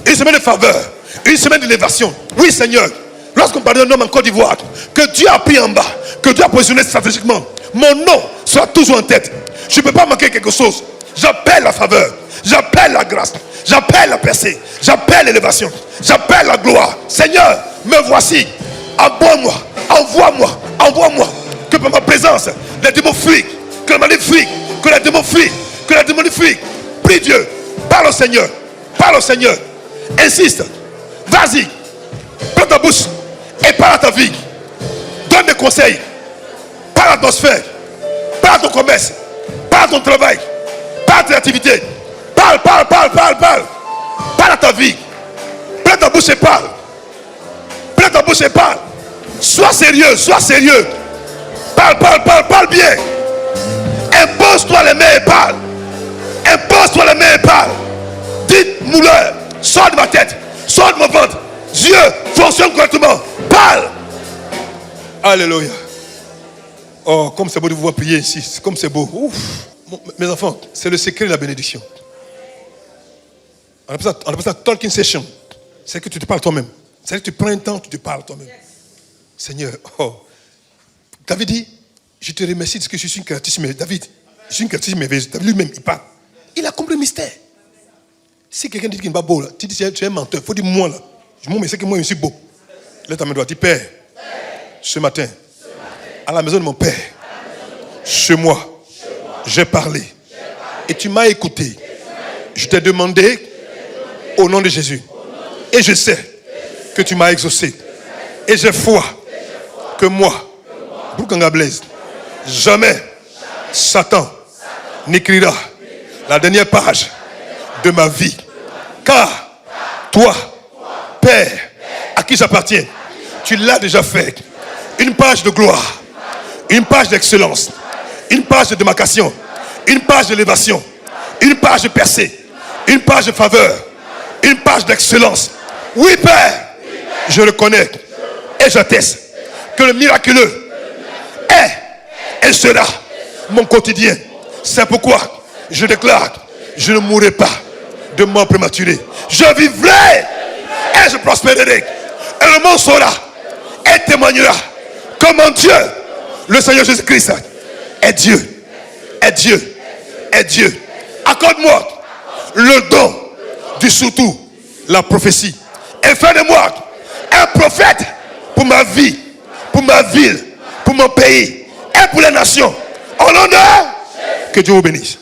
Une semaine de faveur. Une semaine d'élévation. Oui Seigneur. Lorsqu'on parle d'un homme en Côte d'Ivoire, que Dieu a pris en bas, que Dieu a positionné stratégiquement, mon nom sera toujours en tête. Je ne peux pas manquer quelque chose. J'appelle la faveur. J'appelle la grâce. J'appelle la percée. J'appelle l'élévation. J'appelle la gloire. Seigneur, me voici. Envoie-moi. Envoie-moi. Envoie-moi. Que par ma présence, les démons fuient. Que la maladie fuit. Que les démons fuient. Que la démonie fuit. Prie Dieu. Parle au Seigneur. Parle au Seigneur. Insiste. Vas-y. Prends ta bouche. Et parle à ta vie. Donne des conseils. Parle à ton sphère. Parle à ton commerce. Parle à ton travail. Parle à ton activité. Parle. Parle à ta vie. Prends ta bouche et parle. Prends ta bouche et parle. Sois sérieux, sois sérieux. Parle bien. Impose-toi les mains et parle. Impose-toi les mains et parle. Dites-moi-leur, sors de ma tête, sors de mon ventre. Dieu fonctionne correctement. Parle. Alléluia. Oh, comme c'est beau de vous voir prier ici. Comme c'est beau. Ouf. Mes enfants, c'est le secret de la bénédiction. On appelle ça talking session. C'est que tu te parles toi-même. C'est que tu prends un temps, tu te parles toi-même. Seigneur, oh. David dit, je te remercie de ce que je suis une créatrice. Mais David, je suis une créatrice merveilleuse. David lui-même, il parle. Il a compris le mystère. Si quelqu'un dit qu'il n'est pas beau, là, tu dis tu es un menteur. Il faut dire moi là. Moi, mais c'est que moi, je suis beau. Lève ta main droite. Dis Père, ce matin, à la maison de mon Père, chez moi, j'ai parlé. Et tu m'as écouté. Je t'ai demandé au nom de Jésus. Et je sais que tu m'as exaucé. Et j'ai foi que moi, Broukanga Blaise, jamais Satan n'écrira la dernière page de ma vie. Car toi, Père, à qui j'appartiens, tu l'as déjà fait. Une page de gloire, une page d'excellence, une page de démarcation, une page d'élévation, une page de percée, une page de faveur, une page d'excellence. Oui, Père, je le connais et j'atteste que le miraculeux est et sera mon quotidien. C'est pourquoi je déclare, je ne mourrai pas de mort prématurée. Je vivrai et je prospérerai. Et le monde saura et témoignera que mon Dieu Le Seigneur Jésus-Christ est Dieu. Est Dieu. Est Dieu. Accorde-moi le don du surtout, la prophétie. Et fais de moi un prophète pour ma vie, pour ma ville, pour mon pays et pour les nations. Au nom de... Que Dieu vous bénisse.